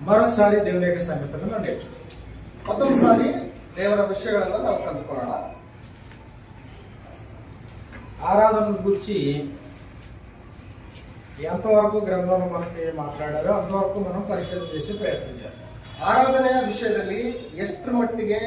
మరొకసారి దేవుని యొక్క సంగతులను నేర్చుకుంటాం. ಮತ್ತೊಂದ್ಸಾರಿ ದೇವರ ವಿಷಯಗಳನ್ನು ನಾವು ಕಲ್ತ್ಕೊಳ್ಳೋಣ. ఆరాధన గురించి ఎంతవరకు గ్రంథంలో మనకి మాట్లాడారో అంతవరకు మనం పరిశీలన చేసి ప్రయత్నం చేద్దాం. ಆರಾಧನೆಯ ವಿಷಯದಲ್ಲಿ ಎಷ್ಟರ ಮಟ್ಟಿಗೆ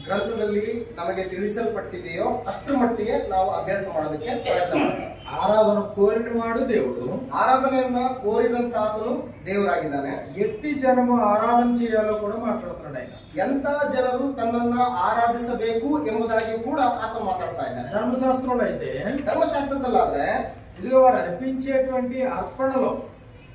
ಗ್ರಂಥದಲ್ಲಿ ನಮಗೆ ತಿಳಿಸಲ್ಪಟ್ಟಿದೆಯೋ ಅಷ್ಟರ ಮಟ್ಟಿಗೆ ನಾವು ಅಭ್ಯಾಸ ಮಾಡೋದಕ್ಕೆ ಪ್ರಯತ್ನ ಮಾಡೋಣ. ఆరాధన కోరినవాడు దేవుడు, ಆರಾಧನೆಯನ್ನ ಕೋರಿದಂತ ಆತನು ದೇವರಾಗಿದ್ದಾನೆ. ఎట్టి జనము ఆరాధన చేయాలో కూడా మాట్లాడుతున్నాడు ఆయన. ಎಂತ ಜನರು ತನ್ನನ್ನ ಆರಾಧಿಸಬೇಕು ಎಂಬುದಾಗಿ ಕೂಡ ಆತ ಮಾತಾಡ್ತಾ ಇದ್ದಾನೆ. ధర్మశాస్త్రంలో అయితే ಧರ್ಮಶಾಸ್ತ್ರದಲ್ಲಾದ್ರೆ ఇదిగో వారు అర్పించేటువంటి అర్పణలో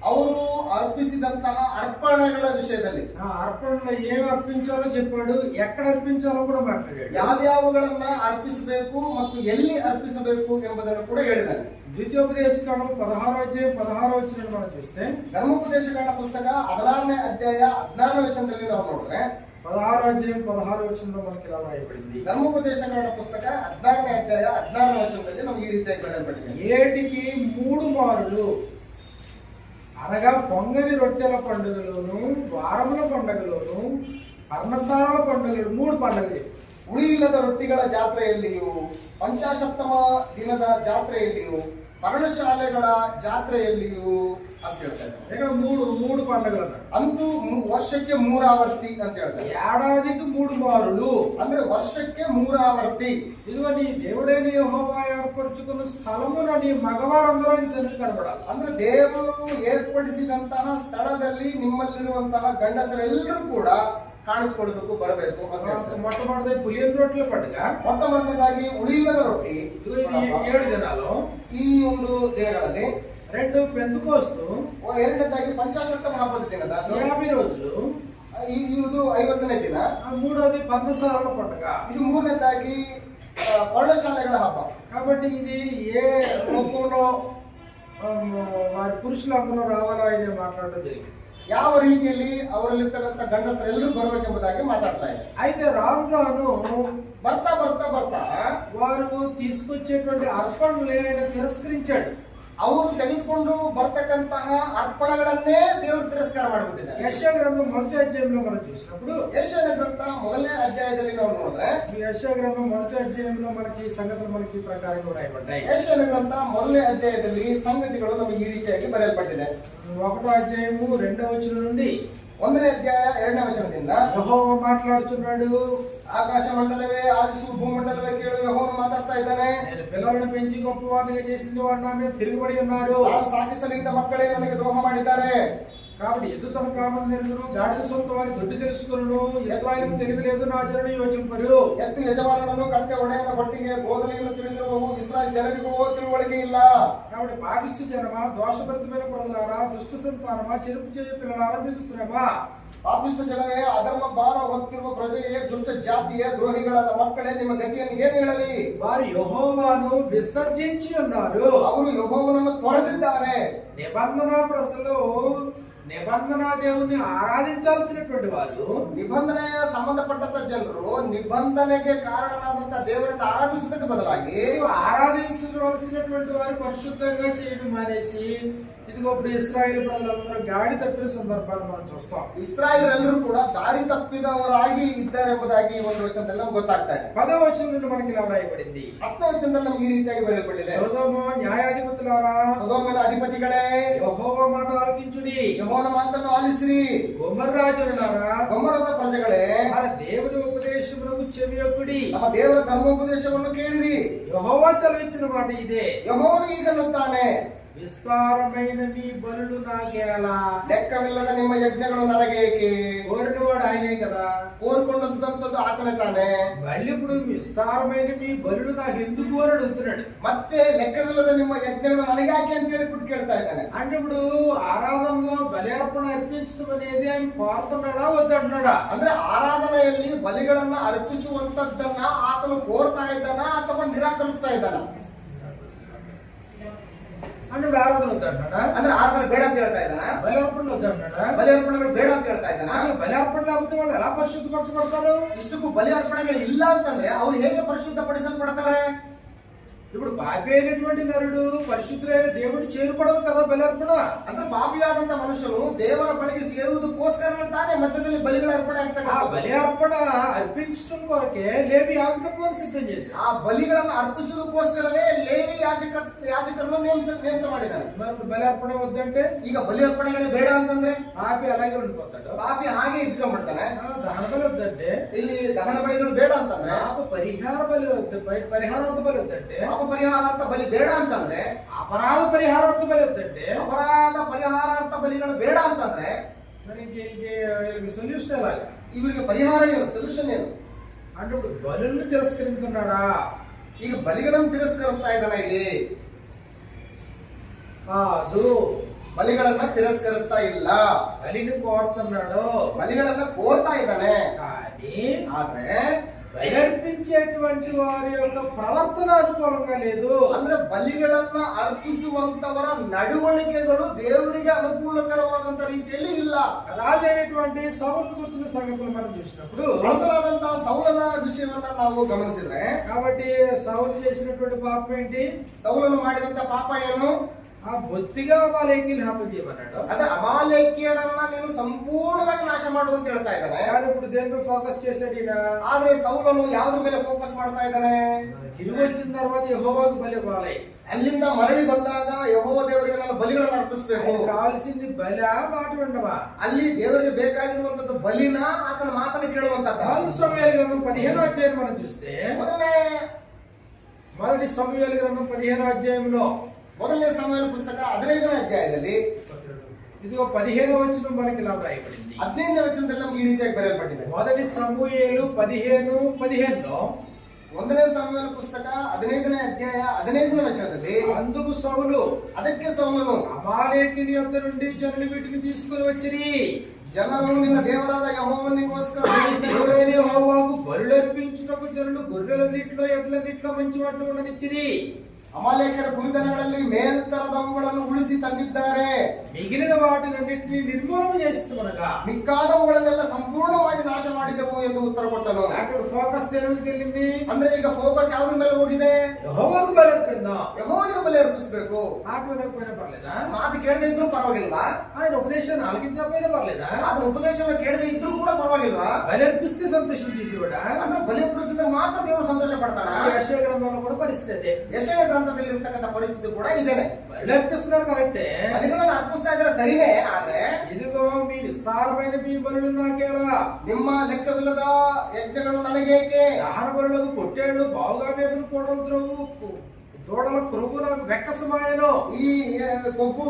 ಅವರು ಅರ್ಪಿಸಿದಂತಹ ಅರ್ಪಣೆಗಳ ವಿಷಯದಲ್ಲಿ అర్పణలో ఏమి అర్పించాలో చెప్పాడు, ఎక్కడ అర్పించాలో కూడా మాట్లాడాడు. ಯಾವ್ಯಾವುಗಳನ್ನ ಅರ್ಪಿಸಬೇಕು ಮತ್ತು ಎಲ್ಲಿ ಅರ್ಪಿಸಬೇಕು ಎಂಬುದನ್ನು ಕೂಡ ಹೇಳಿದ್ದಾನೆ. ద్వితీయోపదేశకాండం 16వ అధ్యాయం 16వ వచనం మనం చూస్తే, ಧರ್ಮೋಪದೇಶಕಾಂಡ ಪುಸ್ತಕ 16ನೇ ಅಧ್ಯಾಯ 16ನೇ ವಚನದಲ್ಲಿ ನಾವು ನೋಡಿದ್ರೆ 16వ అధ్యాయం 16వ వచనంలో మనకి ఇలా రాయబడింది. ಧರ್ಮೋಪದೇಶಕಾಂಡ ಪುಸ್ತಕ 16ನೇ ಅಧ್ಯಾಯ 16ನೇ ವಚನದಲ್ಲಿ ನಮಗೆ ಈ ರೀತಿಯಾಗಿ ಬರೆಯಲ್ಪಟ್ಟಿದೆ. ఏటికి 3 మారులు అనగా పొంగని రొట్టెల పండుగలోను, వారముల పండుగలోను, పర్ణశాలల పండుగలు, 3 పండుగలు. ಹುಳಿ ಇಲ್ಲದ ರೊಟ್ಟಿಗಳ ಜಾತ್ರೆಯಲ್ಲಿಯೂ, ಪಂಚಾಶತ್ತಮ ದಿನದ ಜಾತ್ರೆಯಲ್ಲಿಯೂ, ಪರ್ಣಶಾಲೆಗಳ ಜಾತ್ರೆಯಲ್ಲಿಯೂ ಅಂತ ಹೇಳ್ತಾರೆ. ఇక్కడ మూడు పండుగలు అన్నాడు. ಅಂತೂ ವರ್ಷಕ್ಕೆ 3 ಆವರ್ತಿ ಅಂತ ಹೇಳ್ತಾರೆ. ఏడాదికి 3 మారులు ಅಂದ್ರೆ ವರ್ಷಕ್ಕೆ 3 ಆವರ್ತಿ. ఇదిగో నీ దేవుడైన యెహోవా ఏర్పరచుకున్న స్థలమున నీ మగవారందరూ ఆయన సన్నిధి కనబడాలి. ಅಂದ್ರೆ ದೇವರು ಏರ್ಪಡಿಸಿದಂತಹ ಸ್ಥಳದಲ್ಲಿ ನಿಮ್ಮಲ್ಲಿರುವಂತಹ ಗಂಡಸರೆಲ್ಲರೂ ಕೂಡ ಕಾಣಿಸ್ಕೊಳ್ಬೇಕು, ಬರಬೇಕು ಅಂತ ಹೇಳ್ತಾರೆ. మొట్టమొదటి పులియన్ రొట్టెల పండుగ, ಮೊಟ್ಟ ಮೊದಲನೇದಾಗಿ ಉಳಿಯಿಲ್ಲದ ರೊಟ್ಟಿ. ಇದು 7 దినాలు. ಈ ಒಂದು ದಿನಗಳಲ್ಲಿ 2 పెంతెకోస్తు, ಎರಡನೇದಾಗಿ ಪಂಚಾಶತ್ತಮ ಹಬ್ಬದ ದಿನದ 50 రోజులు, ಇದು 50ನೇ ದಿನ. మూడోది పర్ణశాలల పండుగ, ಇದು ಮೂರನೇದಾಗಿ ಪರ್ಣಶಾಲೆಗಳ ಹಬ್ಬ. కాబట్టి ఇది ఏ రూపంలో వారి పురుషులందరూ రావాలో ఆయన మాట్లాడడం జరిగింది. ಯಾವ ರೀತಿಯಲ್ಲಿ ಅವರಲ್ಲಿರ್ತಕ್ಕಂಥ ಗಂಡಸರೆಲ್ಲರೂ ಬರಬೇಕೆಂಬುದಾಗಿ ಮಾತಾಡ್ತಾ ಇದೆ. అయితే రాను రాను ಬರ್ತಾ ಬರ್ತಾ ಬರ್ತಾ వారు తీసుకొచ్చేటువంటి అర్పణలు ఆయన తిరస్కరించాడు. ಅವರು ತೆಗೆದುಕೊಂಡು ಬರ್ತಕ್ಕಂತಹ ಅರ್ಪಣೆಗಳನ್ನೇ ದೇವರು ತಿರಸ್ಕಾರ ಮಾಡಿಬಿಟ್ಟಿದ್ದಾರೆ. యెషయా గ్రంథం 1వ అధ్యాయంలో మనం చూసినప్పుడు, ಯೆಶಾಯನ ಗ್ರಂಥ 1ನೇ ಅಧ್ಯಾಯದಲ್ಲಿ ನಾವು ನೋಡಿದ್ರೆ, ఈ యెషయా గ్రంథం 1వ అధ్యాయంలో మనకి సంగతులు మనకి ప్రకారంగా రాయబడ్డాయి. ಯೆಶಾಯನ ಗ್ರಂಥ 1ನೇ ಅಧ್ಯಾಯದಲ್ಲಿ ಸಂಗತಿಗಳು ನಮಗೆ ಈ ರೀತಿಯಾಗಿ ಬರೆಯಲ್ಪಟ್ಟಿದೆ. 1వ అధ్యాయము 2వ వచనం నుండి 1ನೇ ಅಧ್ಯಾಯ 2ನೇ ವಚನದಿಂದ యెహోవా మాట్లాడుతున్నాడు. ಆಕಾಶ ಮಂಡಲವೇ ಆಲಿಸು, ಭೂಮಂಡಲವೇ ಕೇಳು, ಯೆಹೋವನು ಮಾತಾಡ್ತಾ ಇದ್ದಾನೆ. నేను పిల్లలను పెంచి గొప్పవాడిగా చేసింది వాడు నా మీద తిరుగుబడి ఉన్నారు. ನಾನು ಸಾಕಿಸಲಿದ್ದ ಮಕ್ಕಳೇ ನನಗೆ ದ್ರೋಹ ಮಾಡಿದ್ದಾರೆ. కాబట్టి ఎద్దు తన కామం తెలుసును, గాడిద సొంత వారి దొడ్డి తెలుసుకును, ఇశ్రాయేలుకు తెలియలేదు, నా జనులు యోచింపరు. ಎತ್ತು ಯಜಮಾನನನ್ನು ಕತ್ತೆ ಒಡೆಯನ ಒಟ್ಟಿಗೆ ಬೋಧನೆಯನ್ನು ತಿಳಿದಿರುವವು ಇಸ್ರಾಯೇಲ್ ಜನರಿಗೂ ತಿಳುವಳಿಕೆ ಇಲ್ಲ. కాబట్టి పాపిష్టి జనమా, దోషభరితమైన ప్రజలారా, దుష్ట సంతానమా, చెరుపు చేయ పిల్లలారా, మీకు శ్రమ. ಪಾಪಿಷ್ಟ ಜನವೇ, ಅಧರ್ಮ ಭಾರ ಹೊತ್ತಿರುವ ಪ್ರಜೆಯೇ, ದುಷ್ಟ ಜಾತಿಯ ದ್ರೋಹಿಗಳಾದ ಮಕ್ಕಳೇ, ನಿಮ್ಮ ಗತಿಯನ್ನು ಏನು ಹೇಳಲಿ? వారు యెహోవాను విసర్జించి ఉన్నారు. ಅವರು ಯೆಹೋವನನ್ನು ತೊರೆದಿದ್ದಾರೆ. నిబంధన ప్రజలు నిబంధన దేవుణ్ణి ఆరాధించాల్సినటువంటి వారు, ನಿಬಂಧನೆಯ ಸಂಬಂಧಪಟ್ಟಂತ ಜನರು ನಿಬಂಧನೆಗೆ ಕಾರಣನಾದಂತ ದೇವರನ್ನು ಆರಾಧಿಸುವುದಕ್ಕೆ ಬದಲಾಗಿ ఆరాధించవలసినటువంటి వారు పరిశుద్ధంగా చేయడం మానేసి, ఇదిగో ఇప్పుడు ఇశ్రాయేలు ప్రజలందరూ గాడి తప్పిన సందర్భాలు మనం చూస్తాం. ಇಸ್ರಾಯೇಲರೆಲ್ಲರೂ ಕೂಡ ದಾರಿ ತಪ್ಪಿದವರಾಗಿ ಇದ್ದಾರೆ ಎಂಬುದಾಗಿ ಈ ಒಂದು ವಚನದಲ್ಲಿ ನಮ್ಗೆ ಗೊತ್ತಾಗ್ತಾ ಇದೆ. 10వ వచనం నుండి మనకి ఇలా రాయబడింది. 10ನೇ ವಚನದಲ್ಲಿ ನಮ್ಗೆ ಈ ರೀತಿಯಾಗಿ ಬರೆಯಲ್ಪಟ್ಟಿದೆ. సొదొమ న్యాయాధిపతులారా, ಸೊದೋಮಿನ ಅಧಿಪತಿಗಳೇ, యెహోవా మాట ఆలకించుడి. ಯೆಹೋವನ ಮಾತನ್ನು ಆಲಿಸಿರಿ. గొమొర్రా రాజులారా, ಗೊಮರದ ಪ್ರಜೆಗಳೇ, మన దేవుని ఉపదేశమునకు చెవియొగ్గుడి. ನಮ್ಮ ದೇವರ ಧರ್ಮೋಪದೇಶವನ್ನು ಕೇಳಿರಿ. యెహోవా సెలవిచ్చిన మాట ఇదే, ಯೆಹೋವನು ಈಗನ್ನುತ್ತಾನೆ, విస్తారమైన మీ బలులు నాకేలా, ಲೆಕ್ಕವಿಲ್ಲದ ನಿಮ್ಮ ಯಜ್ಞಗಳು ನನಗೇಕೆ? కోరినవాడు ఆయనే కదా. ಕೋರಿಕೊಂಡಂತದ್ದು ಆತನೇ ತಾನೆ. మళ్ళీ ఇప్పుడు విస్తారమైన మీ బలులు నాకు ఎందుకు అని అడుగుతున్నాడు. ಮತ್ತೆ ಲೆಕ್ಕವಿಲ್ಲದ ನಿಮ್ಮ ಯಜ್ಞಗಳು ನನಗೆ ಯಾಕೆ ಅಂತ ಹೇಳಿ ಬಿಟ್ಟು ಕೇಳ್ತಾ ಇದ್ದಾನೆ. అంటే ఇప్పుడు ఆరాధనలో బలి అర్పణ అర్పించడం అనేది ఆయన కోరుతున్నాడా వద్దంటున్నాడా? ಅಂದ್ರೆ ಆರಾಧನೆಯಲ್ಲಿ ಬಲಿಗಳನ್ನ ಅರ್ಪಿಸುವಂತದ್ದನ್ನ ಆತನು ಕೋರ್ತಾ ಇದ್ದಾನ ಅಥವಾ ನಿರಾಕರಿಸ್ತಾ ಇದ್ದಾನ? అంటే ఆరాధన వద్దంటున్నాడా? ಅಂದ್ರೆ ಆರಾಧನೆ ಬೇಡ ಅಂತ ಹೇಳ್ತಾ ಇದ್ದಾನ? బలి అర్పణ వద్దంటున్నాడా? ಬಲಿ ಅರ್ಪಣೆಗಳು ಬೇಡ ಅಂತ ಹೇಳ್ತಾ ಇದ್ದಾನ? అసలు బలి అర్పణ లేకపోతే వాళ్ళు ఎలా పరిశుద్ధపరచబడతారు? ಇಷ್ಟಕ್ಕೂ ಬಲಿ ಅರ್ಪಣೆಗಳು ಇಲ್ಲ ಅಂತಂದ್ರೆ ಅವ್ರು ಹೇಗೆ ಪರಿಶುದ್ಧಪಡಿಸಲ್ಪಡ್ತಾರೆ? ఇప్పుడు పాపి అయినటువంటి నరుడు పరిశుద్ధులైన దేవుని చేరుకోవడం కదా బలి అర్పణ. ಅಂದ್ರೆ ಪಾಪಿಯಾದಂತ ಮನುಷ್ಯನು ದೇವರ ಬಳಿಗೆ ಸೇರುವುದಕ್ಕೋಸ್ಕರ ತಾನೇ ಮಧ್ಯದಲ್ಲಿ ಬಲಿಗಳ ಅರ್ಪಣೆ ఆ ಆಗ್ತಕ್ಕಂಥ. బలి అర్పణ అర్పించడం కొరకే లేవి యాజకత్వాన్ని సిద్ధం చేశారు. ಆ ಬಲಿಗಳನ್ನು ಅರ್ಪಿಸುವುದಕ್ಕೋಸ್ಕರವೇ ಲೇವಿ ಯಾಜಕರನ್ನು ನೇಮಕ ಮಾಡಿದ್ದಾನೆ. మరి బలి అర్పణ వద్దంటే ಈಗ ಬಲಿ ಅರ್ಪಣೆಗಳೇ ಬೇಡ ಅಂತಂದ್ರೆ పాపి అలాగే ఉండిపోతాడు. ಪಾಪಿ ಹಾಗೆ ಇದ್ಕೊಂಡ್ಬಿಡ್ತಾನೆ. దహన బలి వద్దంటే ಇಲ್ಲಿ ದಹನ ಬಲಿಗಳು ಬೇಡ ಅಂತಂದ್ರೆ, పాప పరిహార బలి వద్దు, పరిహారార్థ బలి వద్దంటే, ಪಾಪ ಪರಿಹಾರಾರ್ಥ ಬಲಿ ಬೇಡ ಅಂತಂದ್ರೆ, అపరాధ పరిహారార్థ బలి వద్దంటే, ಅಪರಾಧ ಪರಿಹಾರಾರ್ಥ ಬಲಿಗಳು ಬೇಡ ಅಂತಂದ್ರೆ మరి వీళ్ళకి సొల్యూషన్ ఎలాగా? ಇವರಿಗೆ ಪರಿಹಾರ ಏನು, ಸೊಲ್ಯೂಷನ್ ಏನು? అంటే ఇప్పుడు బలుల్ని తిరస్కరిస్తున్నాడా? ಈಗ ಬಲಿಗಳನ್ನು ತಿರಸ್ಕರಿಸ್ತಾ ಇದ್ದಾನೆ ಇಲ್ಲಿ. కాదు, ಬಲಿಗಳನ್ನ ತಿರಸ್ಕರಿಸ್ತಾ ಇಲ್ಲ. బలిని కోరుతున్నాడు. ಬಲಿಗಳನ್ನ ಕೋರ್ತಾ ಇದ್ದಾನೆ. కానీ ಆದ್ರೆ బలర్పించేటువంటి వారి యొక్క ప్రవర్తన అనుకూలంగా లేదు. ಅಂದ್ರೆ ಬಲಿಗಳನ್ನ ಅರ್ಪಿಸುವಂತವರ ನಡವಳಿಕೆಗಳು ದೇವರಿಗೆ ಅನುಕೂಲಕರವಾದಂತ ರೀತಿಯಲ್ಲಿ ಇಲ್ಲ. రాజైనటువంటి సౌలు గురించిన సంగతులు మనం చూసినప్పుడు, ಅರಸನಾದಂತಹ ಸೌಲನ ವಿಷಯವನ್ನ ನಾವು ಗಮನಿಸಿದ್ರೆ, కాబట్టి సౌలు చేసినటువంటి పాపం ఏంటి? ಸೌಲನು ಮಾಡಿದಂತ ಪಾಪ ಏನು? ఆ బొత్తిగా అమాలేకీని హతం చేయమన్నాడు. ಅಂದ್ರೆ ಅಮಾಲೇಕ್ಯರನ್ನ ನೀನು ಸಂಪೂರ್ಣವಾಗಿ ನಾಶ ಮಾಡು ಅಂತ ಹೇಳ್ತಾ ಇದ್ದಾನೆ. కానీ ఇప్పుడు దేని మీద ఫోకస్ చేశాడు ఈయన? ಆದ್ರೆ ಸೌಲನು ಯಾವ್ದ್ರ ಮೇಲೆ ಫೋಕಸ್ ಮಾಡ್ತಾ ಇದ್ದಾನೆ? తిరిగి వచ్చిన తర్వాత యెహోవాకు బలి ఇవ్వాలి. ಅಲ್ಲಿಂದ ಮರಳಿ ಬಂದಾಗ ಯೆಹೋವ ದೇವರಿಗೆ ನಾನು ಬಲಿಗಳನ್ನು ಅರ್ಪಿಸಬೇಕು. కావాల్సింది బలి మాట వినడమా? ಅಲ್ಲಿ ದೇವರಿಗೆ ಬೇಕಾಗಿರುವಂತದ್ದು ಬಲಿನ ಆತನ ಮಾತನ್ನು ಕೇಳುವಂತದ್ದು. మొదటి సమూయేలు గ్రంథం 15వ అధ్యాయం మనం చూస్తే, మొదటి సమూయేలు గ్రంథం 15వ అధ్యాయంలో ಮೊದಲನೇ ಸಮುವೇಲ ಪುಸ್ತಕ 15ನೇ ಅಧ್ಯಾಯದಲ್ಲಿ ఇదిగో 15వ వచనం మనకి ఇలా రాయబడింది. 15ನೇ ವಚನದಲ್ಲಿ ನಮಗೆ ಈ ರೀತಿಯಾಗಿ ಬರೆಯಲ್ಪಟ್ಟಿದೆ. మొదటి సమూయేలు 15:15లో, ಒಂದನೇ ಸಮುವೇಲ ಪುಸ್ತಕ 15ನೇ ಅಧ್ಯಾಯ 15ನೇ ವಚನದಲ್ಲಿ, అందుకు సౌలు ಅದಕ್ಕೆ ಸೌಲನು, అమాలేకీయుల యొద్ద నుండి జనులు వీటిని తీసుకొని వచ్చిరి. ಜನರು ನಿನ್ನ ದೇವರಾದ ಯೆಹೋವನಿಗೋಸ್ಕರ దేవుడైన యెహోవాకు బలులర్పించుటకు జనులు గొర్రెలన్నిట్లో ఎడ్లన్నిట్లో మంచి వాటిని ఉండనిచ్చిరి. ಅಮಾಲೇಕರ ಕುರಿದನಗಳಲ್ಲಿ ಮೇಲ್ತರದವುಗಳನ್ನು ಉಳಿಸಿ ತಂದಿದ್ದಾರೆ. మిగిలిన వాటినన్నిటిని నిర్మూలన చేస్తున్నాగా ಮಿಕ್ಕಾದವುಗಳನ್ನೆಲ್ಲ ಸಂಪೂರ್ಣವಾಗಿ ನಾಶ ಮಾಡಿದೆವು ಎಂದು ಉತ್ತರ ಕೊಟ್ಟನು. అక్కడ ఫోకస్ దేని మీదకి వెళ్ళింది? ಅಂದ್ರೆ ಈಗ ಫೋಕಸ್ ಯಾವ್ದ್ರ ಮೇಲೆ ಹೋಗಿದೆ? యెహోవాకు బలి అర్పిద్దాం. ಯೆಹೋವನಿಗೆ ಬಲಿ ಅರ್ಪಿಸಬೇಕು. మాట వినకపోయినా పర్లేదా? ಮಾತು ಕೇಳದೆ ಇದ್ರೂ ಪರವಾಗಿಲ್ವಾ? ఆయన ఉపదేశాన్ని ఆలకించకపోయినా పర్లేదా? ಆದ್ರೆ ಉಪದೇಶವನ್ನು ಕೇಳದೆ ಇದ್ರೂ ಕೂಡ ಪರವಾಗಿಲ್ವಾ? బలి అర్పిస్తే సంతోషించేసేవాడా? ಅಂದ್ರೆ ಬಲಿ ಅರ್ಪಿಸಿದ್ರೆ ಮಾತ್ರ ದೇವರು ಸಂತೋಷ ಪಡ್ತಾನ? యెషయా గ్రంథంలో కూడా పరిస్థితి అదే. ಯೆಶಯ ಗ್ರಂಥದಲ್ಲಿ ಇರ್ತಕ್ಕಂಥ ಪರಿಸ್ಥಿತಿ ಕೂಡ ಇದೇನೆ. బలి అర్పిస్తున్నారు కరెక్టే, ಬಲಿಗಳನ್ನು ಅರ್ಪಿಸ್ತಾ ಇದ್ರೆ ಸರಿನೇ. ಆದ್ರೆ ఇదిగో మీ విస్తారమైన మీ బలులు నాకేలా, ನಿಮ್ಮ ಲೆಕ್ಕವಿಲ್ಲದ ಯಜ್ಞಗಳು ನನಗೇಕೆ? దహన బలులకు పొట్టేళ్లు బావుగా మేపులు కోడలు ద్రోవు దూడల కొవ్వు నాకు వెక్కసమాయను. ಈ ಕೊಬ್ಬು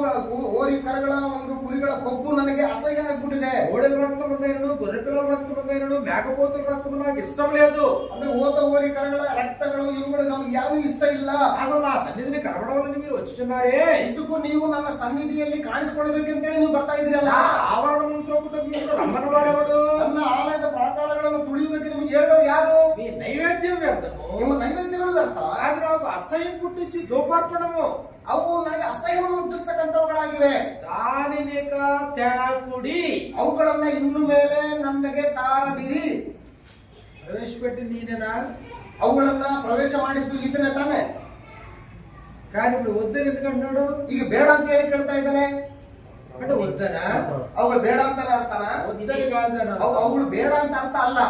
ಓರಿ ಕರಗಳ ಒಂದು ಕುರಿಗಳ ಕೊಬ್ಬು ನನಗೆ ಅಸಹ್ಯ ಆಗ್ಬಿಟ್ಟಿದೆ. కోడెల రక్తం ఉందైనను, గొర్రె పిల్లల రక్తం ఉందైనను, మేకపోతుల రక్తం నాకు ఇష్టం లేదు. ಅಂದ್ರೆ ಓತ ಓರಿ ಕರಗಳ ರಕ್ತಗಳು ಇವುಗಳು ನಮ್ಗೆ ಯಾರು ಇಷ್ಟ ಇಲ್ಲ. అసలు నా సన్నిధిని కనబడవాలని మీరు వచ్చుచున్నారే, ಇಷ್ಟಕ್ಕೂ ನೀವು ನನ್ನ ಸನ್ನಿಧಿಯಲ್ಲಿ ಕಾಣಿಸ್ಕೊಳ್ಬೇಕಂತೇಳಿ ನೀವು ಬರ್ತಾ ಇದ್ದೀರಲ್ಲ. ఆవరణం త్రోపుటకు మీరు రమ్మన్న వాడెవడు? ನನ್ನ ಆಲಯದ ಪ್ರಾಕಾರಗಳನ್ನು ತುಳಿಯುವುದಕ್ಕೆ ನಿಮಗೆ ಹೇಳಿದವರು ಯಾರು? మీ నైవేద్యం వ్యర్థము, ನಿಮ್ಮ ನೈವೇದ್ಯಗಳು ವ್ಯರ್ಥ. అది నాకు అసహ్యం పుట్టించి ధూపార్పణము, ಅವು ನನಗೆ ಅಸಹ್ಯವನ್ನು ಹುಟ್ಟಿಸ್ತಕ್ಕಂಥವುಗಳಾಗಿವೆ. దానినిక త్యాగుడి, ಅವುಗಳನ್ನ ಇನ್ನು ಮೇಲೆ ನನಗೆ ತಾರದಿರಿ. ప్రవేశపెట్టింది ఈయననా? ಅವುಗಳನ್ನ ಪ್ರವೇಶ ಮಾಡಿದ್ದು ಈತನೇ ತಾನೆ. కానీ ఇప్పుడు వద్దని ఎందుకంటున్నాడు? ಈಗ ಬೇಡ ಅಂತ ಏನು ಕೇಳ್ತಾ ಇದ್ದಾನೆ? అంటే వద్దనా? ಅವುಗಳು ಬೇಡ ಅಂತ ಅರ್ಥನ? వద్దని కాదనా? ಅವುಗಳು ಬೇಡ ಅಂತ ಅರ್ಥ ಅಲ್ಲ.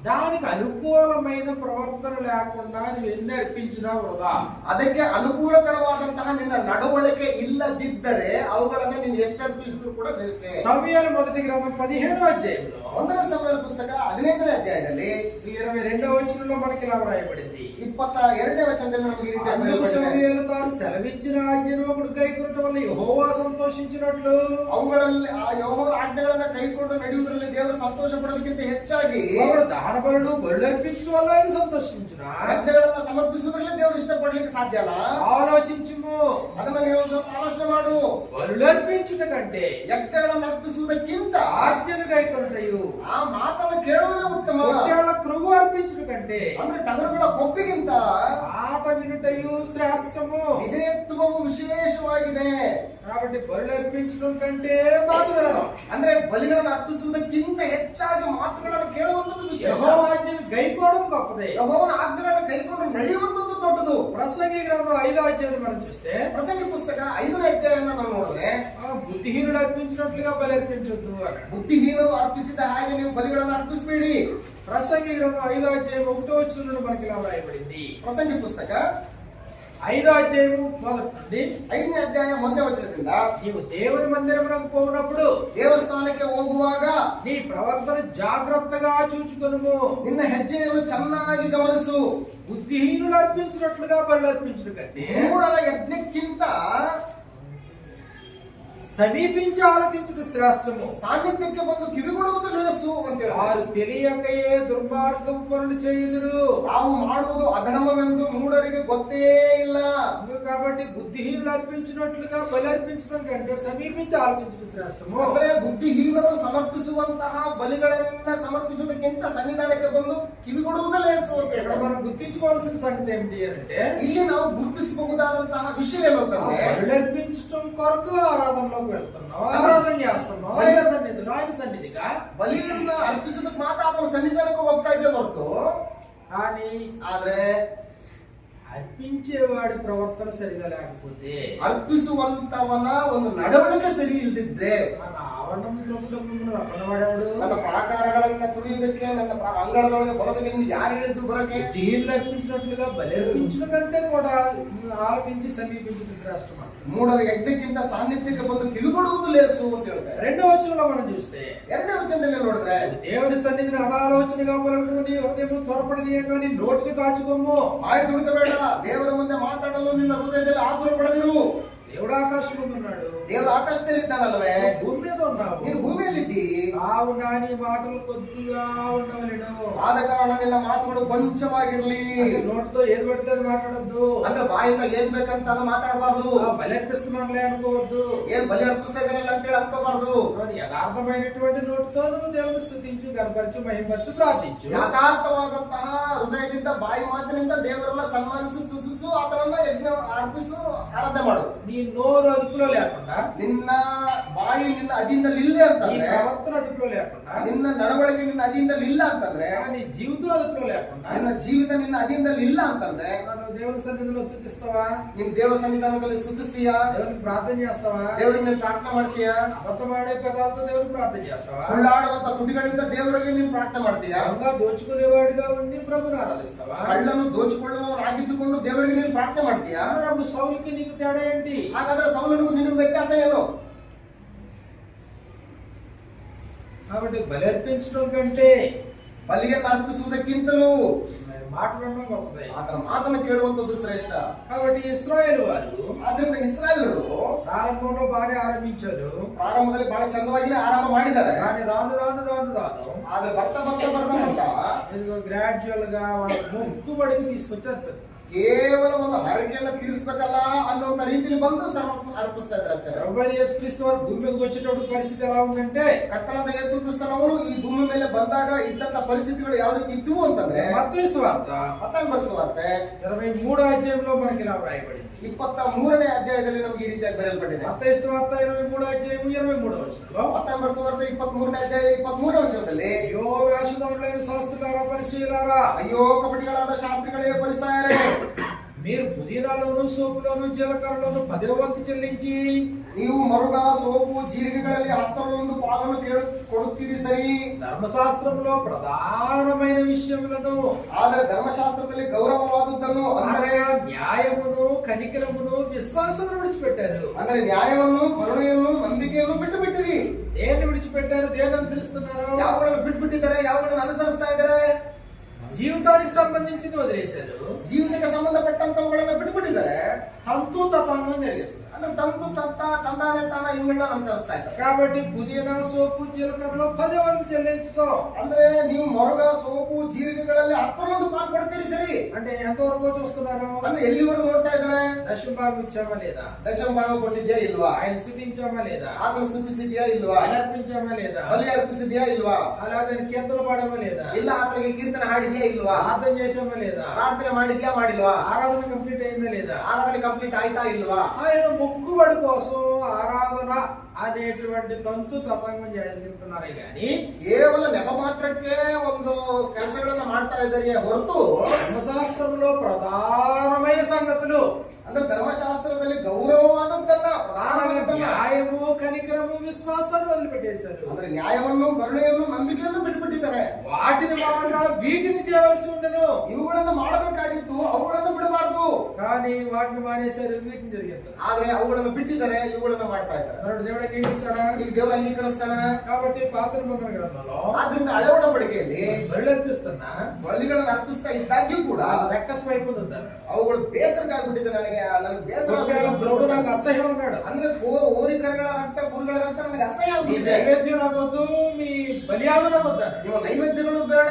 దానికి అనుకూలమైన ప్రవర్తన లేకుండా నువ్వు ఎన్ని అర్పించినా వృధా. ಅದಕ್ಕೆ ಅನುಕೂಲಕರವಾದಂತಹ ನಿನ್ನ ನಡವಳಿಕೆ ಇಲ್ಲದಿದ್ದರೆ ಅವುಗಳನ್ನ ನೀನು ಎಷ್ಟು ಅರ್ಪಿಸಿದ್ರು ಕೂಡ ವೇಸ್ಟ್. సమూయేలు మొదటి గ్రంథం 15వ అధ్యాయంలో, ಒಂದನೇ ಸಮುವೇಲ ಪುಸ್ತಕ 15ನೇ ಅಧ್ಯಾಯದಲ್ಲಿ 22వ వచనంలో మనకి ఇలా వ్రాయబడింది. 22ನೇ ವಚನದಲ್ಲಿ ನಮಗೆ ಈ ರೀತಿ అందుకు సమూయేలు తాను సెలవిచ్చిన ఆజ్ఞను ఒకడు కైకొనటం వల్ల యెహోవా సంతోషించినట్లు, ಅವುಗಳಲ್ಲಿ ಆ ಯೆಹೋವನ ಆಜ್ಞೆಗಳನ್ನ ಕೈಕೊಂಡು ನಡೆಯುವುದರಲ್ಲಿ ದೇವರು ಸಂತೋಷ ಪಡೋದಕ್ಕಿಂತ ಹೆಚ್ಚಾಗಿ ఒకడు దహన బలులు బలులు అర్పించడం వల్ల ఆయన సంతోషించునా? ಯಜ್ಞಗಳನ್ನ ಸಮರ್ಪಿಸುವುದರಲ್ಲಿ ದೇವರು ಇಷ್ಟಪಡ್ಲಿಕ್ಕೆ ಸಾಧ್ಯನಾ? ఆలోచించుము. ಅದನ್ನ ನೀವು ಸ್ವಲ್ಪ ಆಲೋಚನೆ ಮಾಡು. బలులు అర్పించుట కంటే ಯಜ್ಞಗಳನ್ನು ಅರ್ಪಿಸುವುದಕ್ಕಿಂತ ఆజ్ఞను కైకొనటయు, ಆ ಮಾತನ್ನು ಕೇಳುವುದೇ ಉತ್ತಮ. పొట్టేళ్ల క్రొవ్వు అర్పించుట కంటే ಅಂದ್ರೆ ಟಗರುಗಳ ಕೊಬ್ಬಿಗಿಂತ ఆట వినుటయు శ్రేష్టము. ವಿಧೇಯತ್ವವು ವಿಶೇಷವಾಗಿದೆ. కాబట్టి బలులు అర్పించడం కంటే మాటలు వినడం, ಅಂದ್ರೆ ಬಲಿಗಳನ್ನು ಅರ್ಪಿಸುವುದಕ್ಕಿಂತ ಹೆಚ್ಚಾಗಿ ಮಾತುಗಳನ್ನು ಕೇಳುವಂತದ್ದು ವಿಶೇಷ. యెహోవా ఆజ్ఞను గైకోవడం గొప్పదే. ಯೆಹೋವನ ಆಜ್ಞೆಗಳನ್ನು ಕೈಕೊಂಡು ನಡೆಯುವಂತದ್ದು ದೊಡ್ಡದು. ప్రసంగి గ్రంథం 5వ అధ్యాయం మనం చూస్తే ಪ್ರಸಂಗಿ ಪುಸ್ತಕ 5ನೇ ಅಧ್ಯಾಯವನ್ನು ನಾವು ನೋಡಿದ್ರೆ బుద్ధిహీనుడు అర్పించినట్లుగా బలి అర్పించొద్దు అన్నాడు. ಬುದ್ಧಿಹೀನರು ಅರ್ಪಿಸಿದ ಹಾಗೆ ನೀವು ಬಲಿಗಳನ್ನು ಅರ್ಪಿಸಬೇಡಿ. ప్రసంగి గ్రంథం 5వ అధ్యాయం 1వ వచనం నుండి మనకి ఇలా వ్రాయబడింది. ಪ್ರಸಂಗಿ ಪುಸ್ತಕ 5వ అధ్యాయం మొదటి నుండి 5ನೇ ಅಧ್ಯಾಯ 1ನೇ ವಚನದಿಂದ నీవు దేవుని మందిరమునకు పోవునప్పుడు ದೇವಸ್ಥಾನಕ್ಕೆ ಹೋಗುವಾಗ నీ ప్రవర్తన జాగ్రత్తగా చూచుకొనుము. ನಿನ್ನ ಹೆಜ್ಜೆಯನ್ನು ಚೆನ್ನಾಗಿ ಗಮನಿಸು. బుద్ధిహీనుడు అర్పించినట్లుగా బలి అర్పించడం కంటే ಮೂಢರ ಯಜ್ಞಕ್ಕಿಂತ సమీపించి ఆలకించుట శ్రేష్టము. ಸಾನ್ನಿಧ್ಯಕ್ಕೆ ಬಂದು ಕಿವಿಗೊಡುವುದು ಲೇಸು ಅಂತ ಹೇಳಿ వారు తెలియకయే దుర్మార్గం పనులు చేయుదురు. ನಾವು ಮಾಡುವುದು ಅಧರ್ಮವೆಂದು ಮೂಢರಿಗೆ ಗೊತ್ತೇ ಇಲ್ಲ. కాబట్టి బుద్ధిహీనులు అర్పించినట్లుగా బలి అర్పించడం కంటే సమీపించి ఆలకించుట శ్రేష్టము. ಅಂದ್ರೆ ಬುದ್ಧಿಹೀನರು ಸಮರ್ಪಿಸುವಂತಹ ಬಲಿಗಳನ್ನ ಸಮರ್ಪಿಸುವುದಕ್ಕಿಂತ ಸನ್ನಿಧಾನಕ್ಕೆ ಬಂದು ಕಿವಿಗೊಡುವುದು ಲೇಸು ಅಂತ ఇక్కడ ಹೇಳಿ మనం గుర్తించుకోవాల్సిన సంగతి ఏమిటి అంటే ಇಲ್ಲಿ ನಾವು ಗುರುತಿಸಬಹುದಾದಂತಹ ವಿಷಯ ಏನು ಅಂತಂದ್ರೆ బలి అర్పించడం కొరకు ఆరాధనలోకి వెళ్తున్నాం, ఆరాధన చేస్తున్నాం, ఆయన సన్నిధిగా. ಬಲಿಯನ್ನ ಅರ್ಪಿಸೋದಕ್ಕೆ ಮಾತ್ರ ಆತನ ಸನ್ನಿಧಾನಕ್ಕೆ ಹೋಗ್ತಾ ಇದ್ದೆ ಹೊರತು కానీ ಆದ್ರೆ అర్పించేవాడి ప్రవర్తన సరిగా లేకపోతే, ಅರ್ಪಿಸುವಂತವನ ಒಂದು ನಡವಳಿಕೆ ಸರಿ ಇಲ್ದಿದ್ರೆ మన ఆవరణం రమ్మనవాడేవాడు ನನ್ನ ಪ್ರಾಕಾರಗಳನ್ನ ತುಳಿಯುವುದಕ್ಕೆ ನನ್ನ ಅಂಗಳದೊಳಗೆ ಬರೋದಕ್ಕೆ ನಿಮ್ಗೆ ಯಾರು ಹೇಳಿದ್ದು ಬರೋಕೆ? బుద్ధిహీనులు అర్పించినట్లుగా బలి అర్పించిన కంటే కూడా ఆలకించి సమీపించిన శ్రేష్టం. ಮೂಢರ ಯಜ್ಞಕ್ಕಿಂತ ಸಾನ್ನಿಧ್ಯಕ್ಕೆ ಬಂದು ಕಿವಿಗೊಡುವುದು ಲೇಸು ಅಂತ ಹೇಳ್ತಾರೆ. 2వ వచనంలో మనం చూస్తే 2ನೇ ವಚನದಲ್ಲಿ ನೋಡಿದ್ರೆ దేవుని సన్నిధిని అనాలోచనగా పలుకుటకు నీ హృదయము త్వరపడనీయక నీ నోటిని కాచుకోము. ಬಾಯಿ ತುಡುಕಬೇಡ, ದೇವರ ಮುಂದೆ ಮಾತಾಡಲು ನಿನ್ನ ಹೃದಯದಲ್ಲಿ ಆತುರ ಪಡದಿರು. దేవుడు ఆకాశం మీద ఉన్నాడు, ದೇವರು ಆಕಾಶದಲ್ಲಿ ಇದ್ದಾನಲ್ವೇ, భూమి మీద ఉన్నావు. ನೀನು ಭೂಮಿಯಲ್ಲಿದ್ದಿ. కావున నీ మాటలు కొద్దిగా ఉండవలెను. ಆದ ಕಾರಣ ನಿನ್ನ ಮಾತುಗಳು ಕೊಂಚವಾಗಿರ್ಲಿ. నోటితో ఏది పడితే అది మాట్లాడద్దు. ಅಂದ್ರೆ ಬಾಯಿಂದ ಏನ್ ಬೇಕಂತ ಅದು ಮಾತಾಡಬಾರ್ದು. బలి అర్పిస్తున్నానులే అనుకోవద్దు. ಏನ್ ಬಲಿ ಅರ್ಪಿಸ್ತಾ ಇದ್ದಾರಲ್ಲ ಅಂತ ಹೇಳಿ ಅನ್ಕೋಬಾರ್ದು. యథార్థమైనటువంటి నోటితో నువ్వు దేవుని స్తుతించు, గణపరచు, మహిమపరచు, ప్రార్థించు. ಯಥಾರ್ಥವಾದಂತಹ ಹೃದಯದಿಂದ ಬಾಯಿ ಮಾತಿನಿಂದ ದೇವರನ್ನ ಸನ್ಮಾನಿಸು, ತುಸಿಸು, ಆತನನ್ನ ಯಜ್ಞ ಅರ್ಪಿಸು, ಆರಾಧನೆ ಮಾಡು. నీ నోరు అదుపులో లేకుండా, ನಿನ್ನ ಬಾಯಿ ನಿನ್ನ ಅಧೀನದಲ್ಲಿ ಇಲ್ಲ నీ ಅಂತಂದ್ರೆ, ప్రవర్తన అదుపులో లేకుండా, ನಿನ್ನ ನಡವಳಿಕೆ ನಿನ್ನ ಅಧೀನದಲ್ಲಿ ಇಲ್ಲ ಅಂತಂದ್ರೆ, నీ జీవితం అదుపులో లేకుండా ನಿನ್ನ ಜೀವಿತ ನಿನ್ನ ಅಧೀನದಲ್ಲಿ ಇಲ್ಲ ಅಂತಂದ್ರೆ, నువ్వు దేవుని సన్నిధిలో స్తుతిస్తావా? ನೀನ್ ದೇವರ ಸನ್ನಿಧಾನದಲ್ಲಿ ಸ್ತುತಿಸ್ತೀಯಾ? దేవునికి ప్రార్థన చేస్తావా? ದೇವರಿಗೆ ನೀನು ಪ್ರಾರ್ಥನೆ ಮಾಡ್ತೀಯಾ? అబద్ధమాడే పెదాలతో దేవునికి ప్రార్థన చేస్తావా? ಸುಳ್ಳಾಡುವಂತ ತುಟಿಗಳಿಂದ ದೇವರಿಗೆ ನೀನು ಪ್ರಾರ್ಥನೆ ಮಾಡ್ತೀಯಾ? దొంగ దోచుకునేవాడిగా ఉండి ప్రభుని ఆరాధిస్తావా? ಕಳ್ಳನು ದೋಚಿಕೊಳ್ಳುವವನಾಗಿದ್ದುಕೊಂಡು ದೇವರಿಗೆ ನೀನು ಪ್ರಾರ್ಥನೆ ಮಾಡ್ತೀಯಾ? అప్పుడు సౌలుకి నీకు తేడా ఏంటి? ಹಾಗಾದ್ರೆ ಸೌಲನಿಗೂ ನಿನಗೂ ವ್ಯತ್ಯಾಸ ಏನು? కాబట్టి బలి అర్పించడం కంటే ಬಲಿಯನ್ನು ಅರ್ಪಿಸುವುದಕ್ಕಿಂತಲೂ మాట్లాడడం గొప్పదే. ಆತನ ಮಾತನ್ನು ಕೇಳುವಂತದ್ದು ಶ್ರೇಷ್ಠ. కాబట్టి ఇశ్రాయేలు వారు ಆದ್ರಿಂದ ಇಸ್ರಾಯೇಲರು ప్రారంభంలో బాగా ఆరంభించారు, ಪ್ರಾರಂಭದಲ್ಲಿ ಬಹಳ ಚಂದವಾಗಿನೇ ಆರಂಭ ಮಾಡಿದ್ದಾರೆ. కానీ రాను రాను రాను రాను ಆದ್ರೆ ಬರ್ತಾ ಬರ್ತಾ ಬರ್ತಾ ಬರ್ತಾ ఇదిగో గ్రాడ్యువల్ గా వాళ్ళ మొక్కుబడికి తీసుకొచ్చారు. పెద్ద ಕೇವಲ ಒಂದು ಹರಕೆಯನ್ನು ತೀರಿಸಬೇಕಲ್ಲ ಅನ್ನುವಂತ ರೀತಿಯಲ್ಲಿ ಬಂದು ಅರ್ಪಿಸ್ತಾ ಇದ್ದಾರೆ ಅಷ್ಟೇ. ప్రభువైన యేసుక్రీస్తు వారు భూమి మీదకి వచ్చేటప్పుడు పరిస్థితి ఎలా ఉందంటే, ಕರ್ತನಾದ ಯೇಸು ಕ್ರಿಸ್ತನವರು ಈ ಭೂಮಿ ಮೇಲೆ ಬಂದಾಗ ಇದ್ದಂತ ಪರಿಸ್ಥಿತಿಗಳು ಯಾವ ರೀತಿ ಇದ್ದವು ಅಂತಂದ್ರೆ, మత్తయి సువార్త ಮತ್ತಾನ್ ಬರೆಸುವಂತೆ 23వ అధ్యాయంలో మనకి ఇలా వ్రాయబడింది. 23ನೇ ಅಧ್ಯಾಯದಲ್ಲಿ ನಮಗೆ ಈ ರೀತಿಯಾಗಿ ಬರೆಯಲ್ಪಟ್ಟಿದೆ. మత్తయి సువార్త 23వ అధ్యాయం 23వ వచనంలో, ಮತ್ತಾನ್ ಬರೆಸುವಂತೆ 23ನೇ ಅಧ್ಯಾಯ 23ನೇ ವಚನದಲ್ಲಿ, అయ్యో వేషధారులైన శాస్త్రులారా, పరిశీలారా, ಅಯ್ಯೋ ಕಪಟಿಗಳಾದ ಶಾಸ್ತ್ರಿಗಳೇ, ಪರಿಸಾಯರೇ, మీరు పుదీనాలోను సోపులోను జీలకర్రలోను 10వ వంతు చెల్లించి ನೀವು ಮರುಗ ಸೋಪು ಜೀರಿಗೆಗಳಲ್ಲಿ 10ರ ಪಾಲನ್ನು ಕೊಡುತ್ತೀರಿ ಸರಿ. ధర్మశాస్త్రంలో ప్రధానమైన విషయములను, ಆದರೆ ಧರ್ಮಶಾಸ್ತ್ರದಲ್ಲಿ ಗೌರವವಾದದ್ದನ್ನು ಅಂದರೆ న్యాయమును, కనికరమును, విశ్వాసమును విడిచిపెట్టారు. ಅಂದ್ರೆ ನ್ಯಾಯವನ್ನು, ಕರುಣೆಯನ್ನು, ನಂಬಿಕೆಯನ್ನು ಬಿಟ್ಟು ಬಿಟ್ಟಿರಿ. దేన్ని విడిచిపెట్టారు? దేన్ని అనుసరిస్తున్నారు? ಯಾವುಗಳನ್ನು ಬಿಟ್ಬಿಟ್ಟಿದ್ದಾರೆ, ಯಾವುಗಳನ್ನು ಅನುಸರಿಸ್ತಾ ಇದ್ದಾರೆ? జీవితానికి సంబంధించింది వదిలేశారు, ಜೀವನಕ್ಕೆ ಸಂಬಂಧಪಟ್ಟಂತವುಗಳನ್ನ ಬಿಟ್ಬಿಟ್ಟಿದ್ದಾರೆ. తంతు తతాను జరిగిస్తారు. ಅಂದ್ರೆ ತಂತು ತತ್ತ ತಂದಾನೆ ತಾನ ಇವುಗಳನ್ನ ಅನುಸರಿಸ್ತಾ ಇದ್ದಾರೆ. కాబట్టి పుదీనా, సోపు, జీలకర్రలో 10వ వంతు చెల్లించడం ಅಂದ್ರೆ ನೀವು ಮೊರಗ, ಸೋಪು, ಜೀರಿಗೆಗಳಲ್ಲಿ 10ರ ಪಾಲು ಕೊಡ್ತೀರಿ ಸರಿ. అంటే ఎంతవరకు చూస్తున్నారు? ಅಂದ್ರೆ ಎಲ್ಲಿವರೆಗೂ ನೋಡ್ತಾ ಇದ್ದಾರೆ? దశమ భాగం ఇచ్చామా లేదా? ದಶಮ ಭಾಗ ಕೊಟ್ಟಿದ್ಯಾ ಇಲ್ವಾ? ఆయన స్థుతించామా లేదా? ಆತನ ಸ್ತುತಿಸಿದ್ಯಾ ಇಲ್ವಾ? బలి అర్పించామా లేదా? ಬಲಿ ಅರ್ಪಿಸಿದ್ಯಾ ಇಲ್ವಾ? అలాగే కీర్తన పాడామా లేదా? ಇಲ್ಲ ಆತನಿಗೆ ಕೀರ್ತನೆ ಹಾಡಿದ್ಯಾ ఇల్వా? ప్రార్థన చేసామా లేదా? ప్రార్థన ಮಾಡಿದ್ಯಾ ಮಾಡಿಲ್ವಾ? ఆరాధన కంప్లీట్ అయిందా లేదా? ఆరాధన కంప్లీట్ ఆయితా ఇల్వా? ఏదో మొక్కుబడి కోసం ఆరాధన అనేటువంటి తంతు తతంగం చేస్తున్నారు కానీ ಕೇವಲ ನೆಪ ಮಾತ್ರಕ್ಕೆ ಒಂದು ಕೆಲಸಗಳನ್ನ ಮಾಡ್ತಾ ಇದ್ದಾರೆ ಹೊರತು ಧರ್ಮಶಾಸ್త్రంలో ప్రధానమైన సంగతులు ಅಂದ್ರೆ ಧರ್ಮಶಾಸ್ತ್ರದಲ್ಲಿ ಗೌರವವಾದಂತನ್ನ ಪ್ರಧಾನವಾದಂತನ್ನ న్యాయము కనికరము విశ్వాసాన్ని వదిలిపెట్టేశారు. ಅಂದ್ರೆ ನ್ಯಾಯವನ್ನು ಕರುಣೆಯನ್ನು ನಂಬಿಕೆಯನ್ನು ಬಿಟ್ಟುಬಿಟ್ಟಿದ್ದಾರೆ. వాటిని మానగా వీటిని చేయవలసి ఉండను. ಇವುಗಳನ್ನು ಮಾಡಬೇಕಾಗಿತ್ತು, ಅವುಗಳನ್ನು ಬಿಡಬಾರದು. కానీ వాటిని మానేశారు, వీటిని జరిగిస్తారు. ಆದ್ರೆ ಅವುಗಳನ್ನು ಬಿಟ್ಟಿದ್ದಾರೆ, ಇವುಗಳನ್ನು ಮಾಡ್ತಾ ಇದ್ದಾರೆ. మరి దేవుడు అంగీకరిస్తాడా? ಈಗ ದೇವರು ಅಂಗೀಕರಿಸ್ತಾನ. కాబట్టి పాత నిబంధన గ్రంథంలో ಆದ್ರಿಂದ ಹಳೆ ಒಡಂಬಡಿಕೆಯಲ್ಲಿ బలులు అర్పిస్తున్నా ಬಲಿಗಳನ್ನು ಅರ್ಪಿಸ್ತಾ ಇದ್ದಾಗ್ಯೂ ಕೂಡ రెక్కస్ వైపు ఉందంటారు. ಅವುಗಳು ಬೇಸರಕ್ಕಾಗ್ಬಿಟ್ಟಿದೆ. ನನಗೆ ಬೇಸರ ద్రౌడు నాకు అసహ్యం అన్నాడు. ಅಂದ್ರೆ ಓರಿಕರಗಳ ರಕ್ತ ಗುರುಗಳ ರಕ್ತ ನನಗೆ ಅಸಹ್ಯ మీ ಆಗ್ಬಿಟ್ಟಿದೆ. నైవేద్యం ఆగొద్దు, మీ బలియాగన వద్దారు. ನಿಮ್ಮ ನೈವೇದ್ಯಗಳು ಬೇಡ,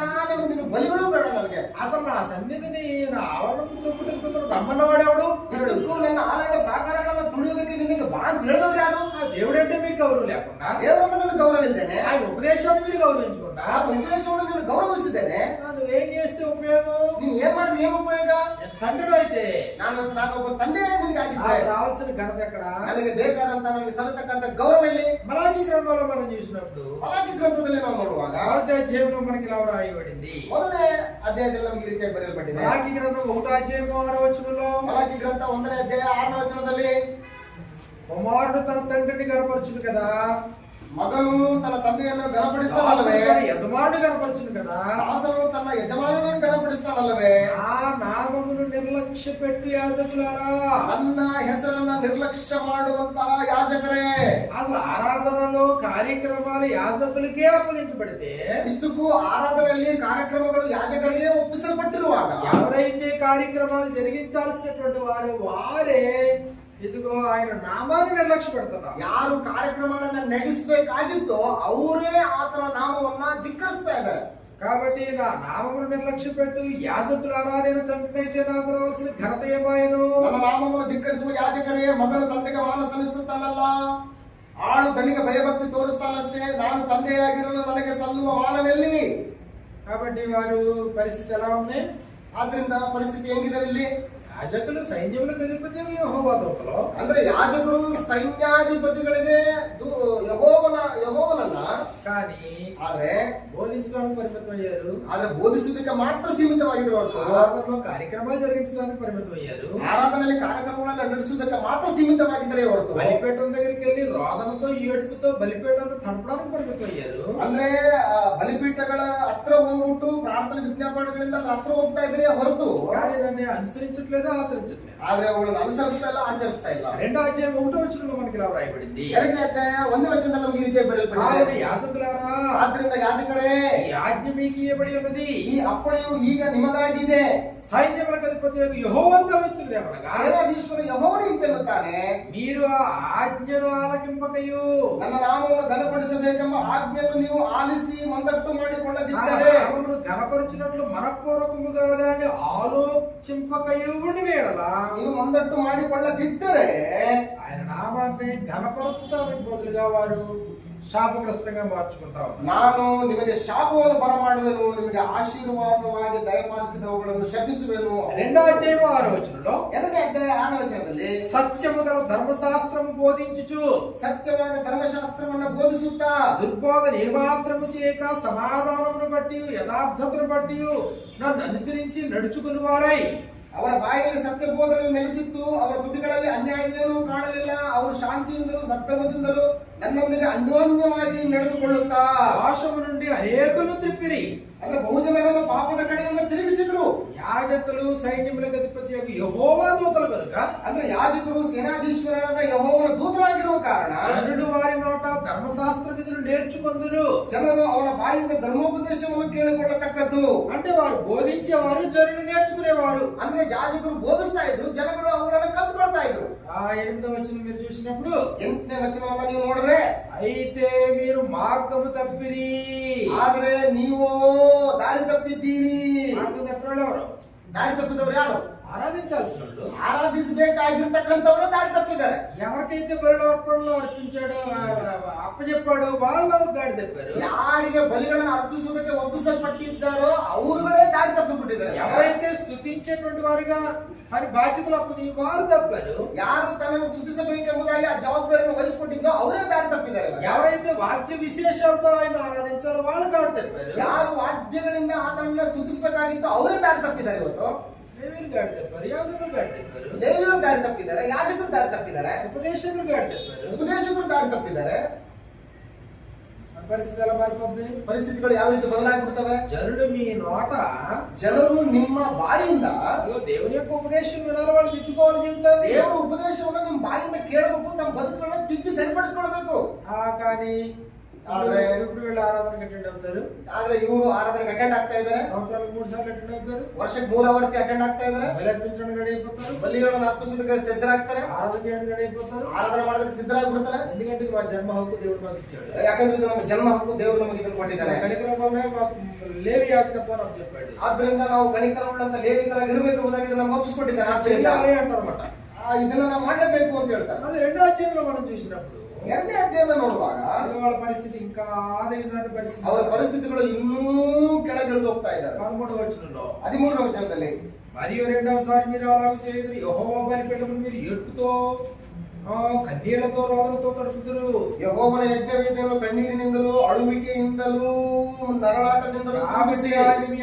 ನಿನ್ನ ಬಲಿಗಳು ಬೇಡ ನನಗೆ. అసలు నా సన్నిధిని నా ఆవరణం చూపుటకు రమ్మన్నవాడేవాడు? ಇಷ್ಟಕ್ಕೂ ನನ್ನ ಆಲಯದ ಪ್ರಾಕಾರಗಳನ್ನ ತುಳಿಯೋದಕ್ಕೆ ನಿನಗೆ ಬಾ ಅಂತ ಹೇಳಿದವ್ರು ಯಾರು? ఆ దేవుడంటే మీకు గౌరవం లేకుండా, ದೇವರನ್ನು ನಾನು ಗೌರವಿದ್ದೇನೆ, ఆయన ఉపదేశాన్ని మీరు గౌరవించకుండా, ಆ ಉಪದೇಶವನ್ನು నేను ಗೌರವಿಸಿದ್ದೇನೆ. నువ్వేం చేస్తే ఉపయోగం? ನೀನು ಏನ್ ಮಾಡಿದ್ರೆ ಏನು ಉಪಯೋಗ? తండ్రిలో అయితే ನಾನೊಬ್ಬ ತಂದೆ ನಿನಗೆ ಆಗಿದ್ದೆ. రావాల్సిన ఘనత ఎక్కడ? ನನಗೆ ಬೇಕಾದಂತ ನನಗೆ ಸಲ್ಲತಕ್ಕಂತ ಗೌರವ ಇಲ್ಲಿ మలాకి గ్రంథంలో మనం చూసినప్పుడు ಮಲಾಕಿ ಗ್ರಂಥದಲ್ಲಿ ನಾವು ನೋಡುವಾಗ మొదటి అధ్యాయంలో మనకి ఇలా రాయబడింది. ಮೊದಲನೇ ಅಧ್ಯಾಯದಲ್ಲಿ ನಮಗೆ ಈ ರೀತಿಯಾಗಿ ಬರೆಯಲ್ಪಟ್ಟಿದೆ. మలాకి గ్రంథం 1వ అధ్యాయం 6వ వచనంలో ಮಲಾಕಿ ಗ್ರಂಥ 1ನೇ ಅಧ್ಯಾಯ 6ನೇ ವಚನದಲ್ಲಿ కుమారుడు తన తండ్రిని కనపరచును కదా, ಮಗನು ತನ್ನ ತಂದೆಯನ್ನು ಘನಪಡಿಸ್ತಾನಲ್ಲವೇ, యజమానుడు కనపరచును కదా, ದಾಸನು ತನ್ನ ಯಜಮಾನನನ್ನು ಘನಪಡಿಸ್ತಾನಲ್ಲವೇ, ఆ నామమును నిర్లక్ష్య పెట్టు యాజకులారా, ನನ್ನ ಹೆಸರನ್ನ ನಿರ್ಲಕ್ಷ್ಯ ಮಾಡುವಂತಹ ಯಾಜಕರೇ. అసలు ఆరాధనలో కార్యక్రమాలు యాజకులకే అప్పగించబడితే, ಇಷ್ಟಕ್ಕೂ ಆರಾಧನೆಯಲ್ಲಿ ಕಾರ್ಯಕ್ರಮಗಳು ಯಾಜಕರಿಗೆ ಒಪ್ಪಿಸಲ್ಪಟ್ಟಿರುವಾಗ ఎవరైతే కార్యక్రమాలు జరిగించాల్సినటువంటి వారే ఇదిగో ఆయన నామాన్ని నిర్లక్ష్య పెడుతున్నారు. ಯಾರು ಕಾರ್ಯಕ್ರಮಗಳನ್ನ ನಡೆಸಬೇಕಾಗಿತ್ತೋ ಅವರೇ ಆತನ ನಾಮವನ್ನ ಧಿಕ್ಕರಿಸ್ತಾ ಇದ್ದಾರೆ. కాబట్టి నా నామమును నిర్లక్ష్య పెట్టు యాజకులారా, నేను తండ్రినైతే నాకు రావాల్సిన ఘనత ఏమాయను? ನನ್ನ ನಾಮವನ್ನು ಧಿಕ್ಕರಿಸುವ ಯಾಜಕರೇ, ಮಗನು ತಂದೆಗೆ ಮಾನ ಸಲ್ಲಿಸುತ್ತಾನಲ್ಲ, ಆಳು ದಣಿಗೆ ಭಯಭಕ್ತಿ ತೋರಿಸ್ತಾನಷ್ಟೇ, ನಾನು ತಂದೆಯಾಗಿರಲು ನನಗೆ ಸಲ್ಲುವ ಮಾನವೆಲ್ಲಿ? కాబట్టి వారు పరిస్థితి ఎలా ఉంది? ಆದ್ರಿಂದ ಪರಿಸ್ಥಿತಿ ಹೆಂಗಿದೆ ಇಲ್ಲಿ? యాజకులు సైన్యములకు అధిపతి యెహోవా దూతలు, ಅಂದ್ರೆ ಯಾಜಕರು ಸೈನ್ಯಾಧಿಪತಿಗಳಿಗೆ ಯೆಹೋವನನ್ನ కానీ ಆದ್ರೆ బోధించడానికి పరిమితం అయ్యారు. ಆದ್ರೆ ಬೋಧಿಸುವುದಕ್ಕೆ ಮಾತ್ರ ಸೀಮಿತವಾಗಿದ್ರು ಹೊರತು ఆరాధనలో కార్యక్రమాలు జరిగించడానికి పరిమితం అయ్యారు. ಆರಾಧನೆಯಲ್ಲಿ ಕಾರ್ಯಕ್ರಮಗಳನ್ನು ನಡೆಸುವುದಕ್ಕೆ ಮಾತ್ರ ಸೀಮಿತವಾಗಿದ್ದರೆ ಹೊರತು బలిపీఠం దగ్గరికి వెళ్ళి రోదనతో ఏడుపుతో బలిపీఠాన్ని తడపడానికి పరిమితం అయ్యారు. ಅಂದ್ರೆ ಬಲಿಪೀಠಗಳ ಹತ್ರ ಹೋಗ್ಬಿಟ್ಟು ಪ್ರಾರ್ಥನೆ ವಿಜ್ಞಾಪನೆಗಳಿಂದ ಅದ್ರ ಹತ್ರ ಹೋಗ್ತಾ ಇದ್ರೆ ಹೊರತು కానీ దాన్ని అనుసరించట్లేదు, ఆచరించట్లేదు. ಆದ್ರೆ ಅವುಗಳನ್ನು ಅನುಸರಿಸ್ತಾ ಇಲ್ಲ, ಆಚರಿಸ್ತಾ ಇಲ್ಲ. 2వ అధ్యాయం 1వ వచనంలో మనకి ఇలా రాయబడింది. 2ನೇ ಅಧ್ಯಾಯ 1ನೇ ವಚನದಲ್ಲಿ ನಮಗೆ ಈ ರೀತಿಯಾಗಿ ಬರೆಯಲ್ಪಟ್ಟಿದೆ. యాజకులారా, ಆದ್ರಿಂದ ಯಾಜಕರೇ, ఈ ఆజ్ఞ మీకు ఇవ్వబడి ఉన్నది. ಈ ಅಪ್ಪಣೆಯು ಈಗ ನಿಮಗಾಗಿದೆ. సైన్యములకు అధిపతి యెహోవా సెలవిచ్చినది ఏమనగా, ಸೇನಾಧೀಶ್ವರ ಯೆಹೋವನು ಇಂತೆನ್ನುತ್ತಾನೆ, మీరు ఆ ఆజ్ఞను ఆలకింపకయు, ನನ್ನ ನಾಮವನ್ನು ಘನಪಡಿಸಬೇಕೆಂಬ ಆಜ್ಞೆಯನ್ನು ನೀವು ಆಲಿಸಿ ಮಂದಟ್ಟು ఆ ಮಾಡಿಕೊಳ್ಳದಿದ್ದರೆ, నామమును ఘనపరచినట్లు మనఃపూర్వకముగా దాన్ని ఆలోచింపకయు ఉండిన యెడల, ನೀವು ಮಂದಟ್ಟು ಮಾಡಿಕೊಳ್ಳದಿದ್ದರೆ ఆయన నామాన్ని ఘనపరచడానికి బదులుగా వారు శాపగ్రస్తంగా మార్చుకుంటా ఉన్నారు. ನಾನು ನಿಮಗೆ ಶಾಪವನ್ನು ಬರಮಾಡುವೆನು, ನಿಮಗೆ ಆಶೀರ್ವಾದವಾಗಿ ದಯಪಾಲಿಸಿದವುಗಳನ್ನು ಶಪಿಸುವೆನು. 2వ అధ్యాయం 6వ వచనంలో 2ನೇ ಅಧ್ಯಾಯ 6ನೇ ವಚನದಲ್ಲಿ సత్యము గల ధర్మశాస్త్రము బోధించుచు ಸತ್ಯವಾದ ಧರ್ಮಶಾಸ್ತ್ರವನ್ನು ಬೋಧಿಸುತ್ತಾ దుర్బోధ నిర్మాత్రము చేయక సమాధానమును బట్టి యథార్థతను బట్టి నన్ను అనుసరించి నడుచుకుని వారై, ಅವರ ಬಾಯಲ್ಲಿ ಸತ್ಯ ಬೋಧನೆ ನೆಲೆಸಿತ್ತು, ಅವರ ತುಟಿಗಳಲ್ಲಿ ಅನ್ಯಾಯವೇನೂ ಕಾಣಲಿಲ್ಲ, ಅವರು ಶಾಂತಿಯಿಂದಲೂ ಸತ್ಯದಿಂದಲೂ ನನ್ನೊಂದಿಗೆ ಅನ್ಯೋನ್ಯವಾಗಿ ನಡೆದುಕೊಳ್ಳುತ್ತಾ దోషము నుండి అనేకులు త్రిప్పిరి. ಅಂದ್ರೆ ಬಹುಜನರನ್ನು ಪಾಪದ ಕಡೆಯಿಂದ ತಿರುಗಿಸಿದ್ರು. యాజకులు సైన్యములకు అధిపతి యెహోవా దూతలు కనుక, ಅಂದ್ರೆ ಯಾಜಕರು ಸೇನಾಧೀಶ್ವರನಾದ ಯೆಹೋವನ ದೂತರಾಗಿರುವ ಕಾರಣ జనుడు వారి నోట ధర్మశాస్త్ర విధులు నేర్చుకొందురు. ಜನರು ಅವನ ಬಾಯಿಂದ ಧರ್ಮೋಪದೇಶವನ್ನು ಕೇಳಿಕೊಳ್ಳತಕ್ಕದ್ದು. అంటే వారు బోధించేవారు, జనుడు నేర్చుకునేవారు. ಅಂದ್ರೆ ಯಾಜಕರು ಬೋಧಿಸ್ತಾ ಇದ್ರು, ಜನಗಳು ಅವುಗಳನ್ನು ಕಲ್ತ್ಕೊಳ್ತಾ ఇದ್ರು. 8వ వచనం మీరు చూసినప్పుడు, 8ನೇ ವಚನವನ್ನ ನೀವು ನೋಡಿದ್ರೆ, అయితే మీరు మార్గము తప్పిరి. ಆದ್ರೆ ನೀವು ದಾರಿ ತಪ್ಪಿದ್ದೀರಿ. మార్గం తప్పినోళ్ళు ఎవరు? ದಾರಿ ತಪ್ಪಿದವರು ಯಾರು? ఆరాధించాల్సిన వాళ్ళు. ಆರಾಧಿಸಬೇಕಾಗಿರ್ತಕ್ಕಂಥವರು ದಾರಿ ತಪ್ಪಿದ್ದಾರೆ. ఎవరికైతే బలి అర్పణలు అర్పించాడో అప్పచెప్పాడో వాళ్ళు గాడి తప్పారు. ಯಾರಿಗೆ ಯಾರಿಗೆ ಬಲಿಗಳನ್ನು ಅರ್ಪಿಸುವುದಕ್ಕೆ ಒಪ್ಪಿಸಲ್ಪಟ್ಟಿದ್ದಾರೋ ಅವರುಗಳೇ ದಾರಿ ತಪ್ಪಿಬಿಟ್ಟಿದ್ದಾರೆ. ఎవరైతే స్తుతించేటువంటి వారుగా మరి బాధ్యతలు అప్పుడు వారు తప్పారు. ಯಾರು ತನ್ನನ್ನು ಸ್ತುತಿಸಬೇಕೆಂಬುದಾಗಿ ಆ ಜವಾಬ್ದಾರಿಯನ್ನು ವಹಿಸಿಕೊಂಡಿದ್ದೋ ಅವರೇ ದಾರಿ ತಪ್ಪಿದ್ದಾರೆ. ఎవరైతే వాద్య విశేషాలతో ఆయన ఆరాధించాలో వాళ్ళు దారి తప్పారు. ಯಾರು ವಾದ್ಯಗಳಿಂದ ಆತನನ್ನ ಸ್ತುತಿಸಬೇಕಾಗಿತ್ತೋ ಅವರೇ ದಾರಿ ತಪ್ಪಿದ್ದಾರೆ. ಇವತ್ತು ಲೇವಿಯರು ದಾರಿ ತಪ್ಪಾರು, ಯಾಜಕರು ದಾರಿ ತಪ್ಪಾರು, ಲೇವಿಯರು ದಾರಿ ತಪ್ಪಿದ್ದಾರೆ, ಯಾಜಕರು ದಾರಿ ತಪ್ಪಿದ್ದಾರೆ, ఉపదేశకులు దారి తప్పారు, ಉಪದೇಶಕರು ದಾರಿ ತಪ್ಪಿದ್ದಾರೆ. పరిస్థితి ఎలా మారిపోతుంది? ಪರಿಸ್ಥಿತಿಗಳು ಯಾವ ರೀತಿ ಬದಲಾಗ್ಬಿಡ್ತವೆ? జనుడు మీ నోట ಜನರು ನಿಮ್ಮ ಬಾಯಿಂದ దేవుని యొక్క ఉపదేశం వినాలి, వాళ్ళు దిద్దుకోవాలి జీవితాన్ని. ದೇವರ ಉಪದೇಶವನ್ನು ನಿಮ್ಮ ಬಾಯಿಂದ ಕೇಳಬೇಕು, ನಮ್ಮ ಬದುಕುಗಳನ್ನ ತಿದ್ದಿ ಸರಿಪಡಿಸ್ಕೊಳ್ಬೇಕು. కానీ ಆದ್ರೆ ఇప్పుడు వీళ్ళు ఆరాధనకి అటెండ్ అవుతారు. ಆದ್ರೆ ಇವರು ಆರಾಧನೆಗೆ ಅಟೆಂಡ್ ಆಗ್ತಾ ಇದ್ದಾರೆ. సంవత్సరానికి 3 సార్లు అటెండ్ అవుతారు. ವರ್ಷಕ್ಕೆ 3 ಅವರ್ತಿ ಅಟೆಂಡ್ ಆಗ್ತಾ ಇದ್ದಾರೆ. బలి అర్పించడానికి రెడీ అయిపోతారు, ಬಲಿಗಳನ್ನು ಅರ್ಪಿಸೋದಕ್ಕೆ ಸಿದ್ಧರಾಗ್ತಾರೆ, ఆరాధన చేయడానికి రెడీ అయిపోతారు. ಆರಾಧನೆ ಮಾಡೋದಕ್ಕೆ ಸಿದ್ಧರಾಗ್ಬಿಡ್ತಾರೆ. ఎందుకంటే ఇది మా జన్మ హక్కు దేవుడు మాకు ఇచ్చాడు. ಯಾಕಂದ್ರೆ ಇದು ನಮ್ಮ ಜನ್ಮ ಹಕ್ಕು, ದೇವರು ನಮಗೆ ಇದನ್ನು ಕೊಟ್ಟಿದ್ದಾರೆ. కనికరమనే మాకు లేవి యాజకత్వాన్ని నాకు చెప్పాడు. ಆದ್ರಿಂದ ನಾವು ಕನಿಕರವುಳ್ಳಂತ ಲೇವಿಕರಾಗಿ ಇರಬೇಕು ಎಂಬುದಾಗಿ ಇದನ್ನು ನಮ್ಗೆ ಒಪ್ಪಿಸ್ಕೊಟ್ಟಿದ್ದಾರೆ. ಆದ್ರಿಂದ అంటారన్నమాట, ಇದನ್ನ ನಾವು ಮಾಡಲೇಬೇಕು ಅಂತ ಹೇಳ್ತಾರೆ. అది రెండో అధ్యాయంలో మనం చూసినప్పుడు ಎರಡನೇ ಅಧ್ಯಾಯನ ನೋಡುವಾಗ వాళ్ళ పరిస్థితి ఇంకా దిగజారిన పరిస్థితి, ಅವರ ಪರಿಸ್ಥಿತಿಗಳು ಇನ್ನೂ ಕೆಳಗಿಳಿದು ಹೋಗ್ತಾ ಇದ್ದಾರೆ. 13వ వచనంలో 13వ వచನದಲ್ಲಿ మరియు రెండవసారి మీరు అలాగ చేయదు, యెహోవా బలిపీఠమును మీరు ఏడ్పుతో కన్నీళ్లతో రోదనతో తడుపుదురు. ಯೆಹೋವನ ಯಜ್ಞವೇದಿಯನ್ನು ಕಣ್ಣೀರಿನಿಂದಲೂ ಅಳುವಿಕೆಯಿಂದಲೂ ನರಳಾಟದಿಂದಲೂ ఆమెసి ఆయన మీ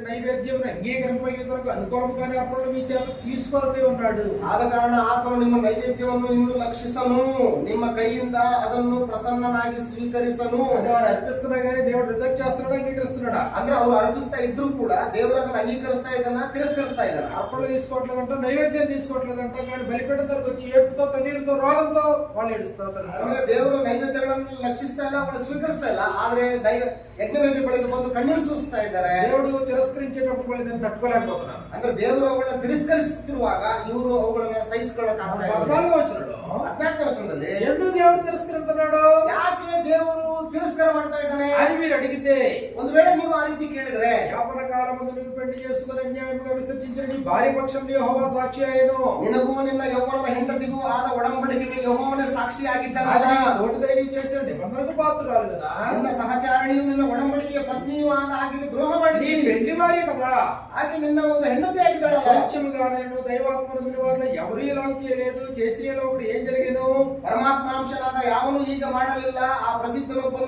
నైవేద్యమును అంగీకరింపయ్యేందుకు అనుకోవడానికి అర్పణలు మీ చేత తీసుకొలతే ఉన్నాడు. ಆದ ಕಾರಣ ಆತನು ನಿಮ್ಮ ನೈವೇದ್ಯವನ್ನು ಇನ್ನು ಲಕ್ಷಿಸನು, ನಿಮ್ಮ ಕೈಯಿಂದ ಅದನ್ನು ಪ್ರಸನ್ನನಾಗಿ ಸ್ವೀಕರಿಸನು. వారు అర్పిస్తున్నా కానీ దేవుడు రిజెక్ట్ చేస్తున్నాడా, అంగీకరిస్తున్నాడా? ಅಂದ್ರೆ ಅವರು ಅರ್ಪಿಸ್ತಾ ಇದ್ರು ಕೂಡ ದೇವರು ಅದನ್ನ ಅಂಗೀಕರಿಸ್ತಾ ಇದ್ದಾನ, ತಿರಸ್ಕರಿಸ್ತಾ ಇದ್ದಾನ. అర్పణలు తీసుకోవట్లేదంట, నైవేద్యం తీసుకోవట్లేదంట, కానీ బలిపీఠం దగ్గరకు వచ్చి ఏడుపుతో కన్నీళ్ళతో రోగంతో వాళ్ళు ఏడుస్తారు. ಅಂದ್ರೆ ದೇವರು ನೈವೇದ್ಯಗಳನ್ನು ಲಕ್ಷಿಸ್ತಾ ಇಲ್ಲ, ಅವಳು ಸ್ವೀಕರಿಸ್ತಾ ಇಲ್ಲ, ಆದ್ರೆ ಯಜ್ಞವೇದಿ ಬಳಿಗೆ ಬಂದು ಕಣ್ಣೀರು ಸೂಸ್ತಾ ಇದ್ದಾರೆ. దేవుడు తిరస్కరించేటప్పుడు కూడా నేను తట్టుకోలేకపోతున్నాను. ಅಂದ್ರೆ ದೇವರು ಅವುಗಳನ್ನ ತಿರಸ್ಕರಿಸುತ್ತಿರುವಾಗ ಇವರು ಅವುಗಳನ್ನ ಸಹಿಸಿಕೊಳ್ಳಕ್ ಆಗ್ತಾ ಇಲ್ಲ. 14వ వచనంలో 14ನೇ ವಚನದಲ್ಲಿ ఎందుకు దేవుడు తిరస్కరిస్తున్నాడు, ಯಾಕೆ ದೇವರು ತಿರಸ್ಕಾರ ಮಾಡ್ತಾ ಇದ್ದಾನೆ అని మీరు అడిగితే, ಒಂದು ವೇಳೆ ನೀವು ಆ ರೀತಿ ಕೇಳಿದ್ರೆ, యాపన కాలమందు నీవు పెళ్లి చేసుకుని అన్యాయముగా విసర్జించిన నీ భార్య పక్షంలో యెహోవా సాక్షి అయ్యను. ನಿನಗೂ ನಿನ್ನ ಯೌವನದ ಹೆಂಡತಿಗೂ ಆದ ಒಡಂಬಡಿಕೆಗೆ ಯೆಹೋವನೇ ಸಾಕ್ಷಿಯಾಗಿದ್ದಾನಲ್ಲ. తోటిదై నీవు చేసిన నిబంధనకు పాత్రురాలు కదా. ನಿನ್ನ ಸಹಚಾರಿಣಿಯು ನಿನ್ನ ಒಡಂಬಡಿಕೆಯ ಪತ್ನಿಯೂ ಆದ ಹಾಗೆ ದ್ರೋಹ నీ ಮಾಡಿದ್ದಿ, పెళ్లి భార్య కదా. ಹಾಗೆ ನಿನ್ನ ಒಂದು ಹೆಂಡತಿ ಆಗಿದ್ದಾಳಲ್ಲ. కొంచెముగా నేను దైవాత్మను విలువలో ఎవరు ఇలా చేయలేదు, చేసినప్పుడు ఏం జరిగేను? ಪರಮಾತ್ಮಾಂಶನಾದ ಯಾವನು ಈಗ ಮಾಡಲಿಲ್ಲ, ಆ ಪ್ರಸಿದ್ಧನೊಬ್ಬನು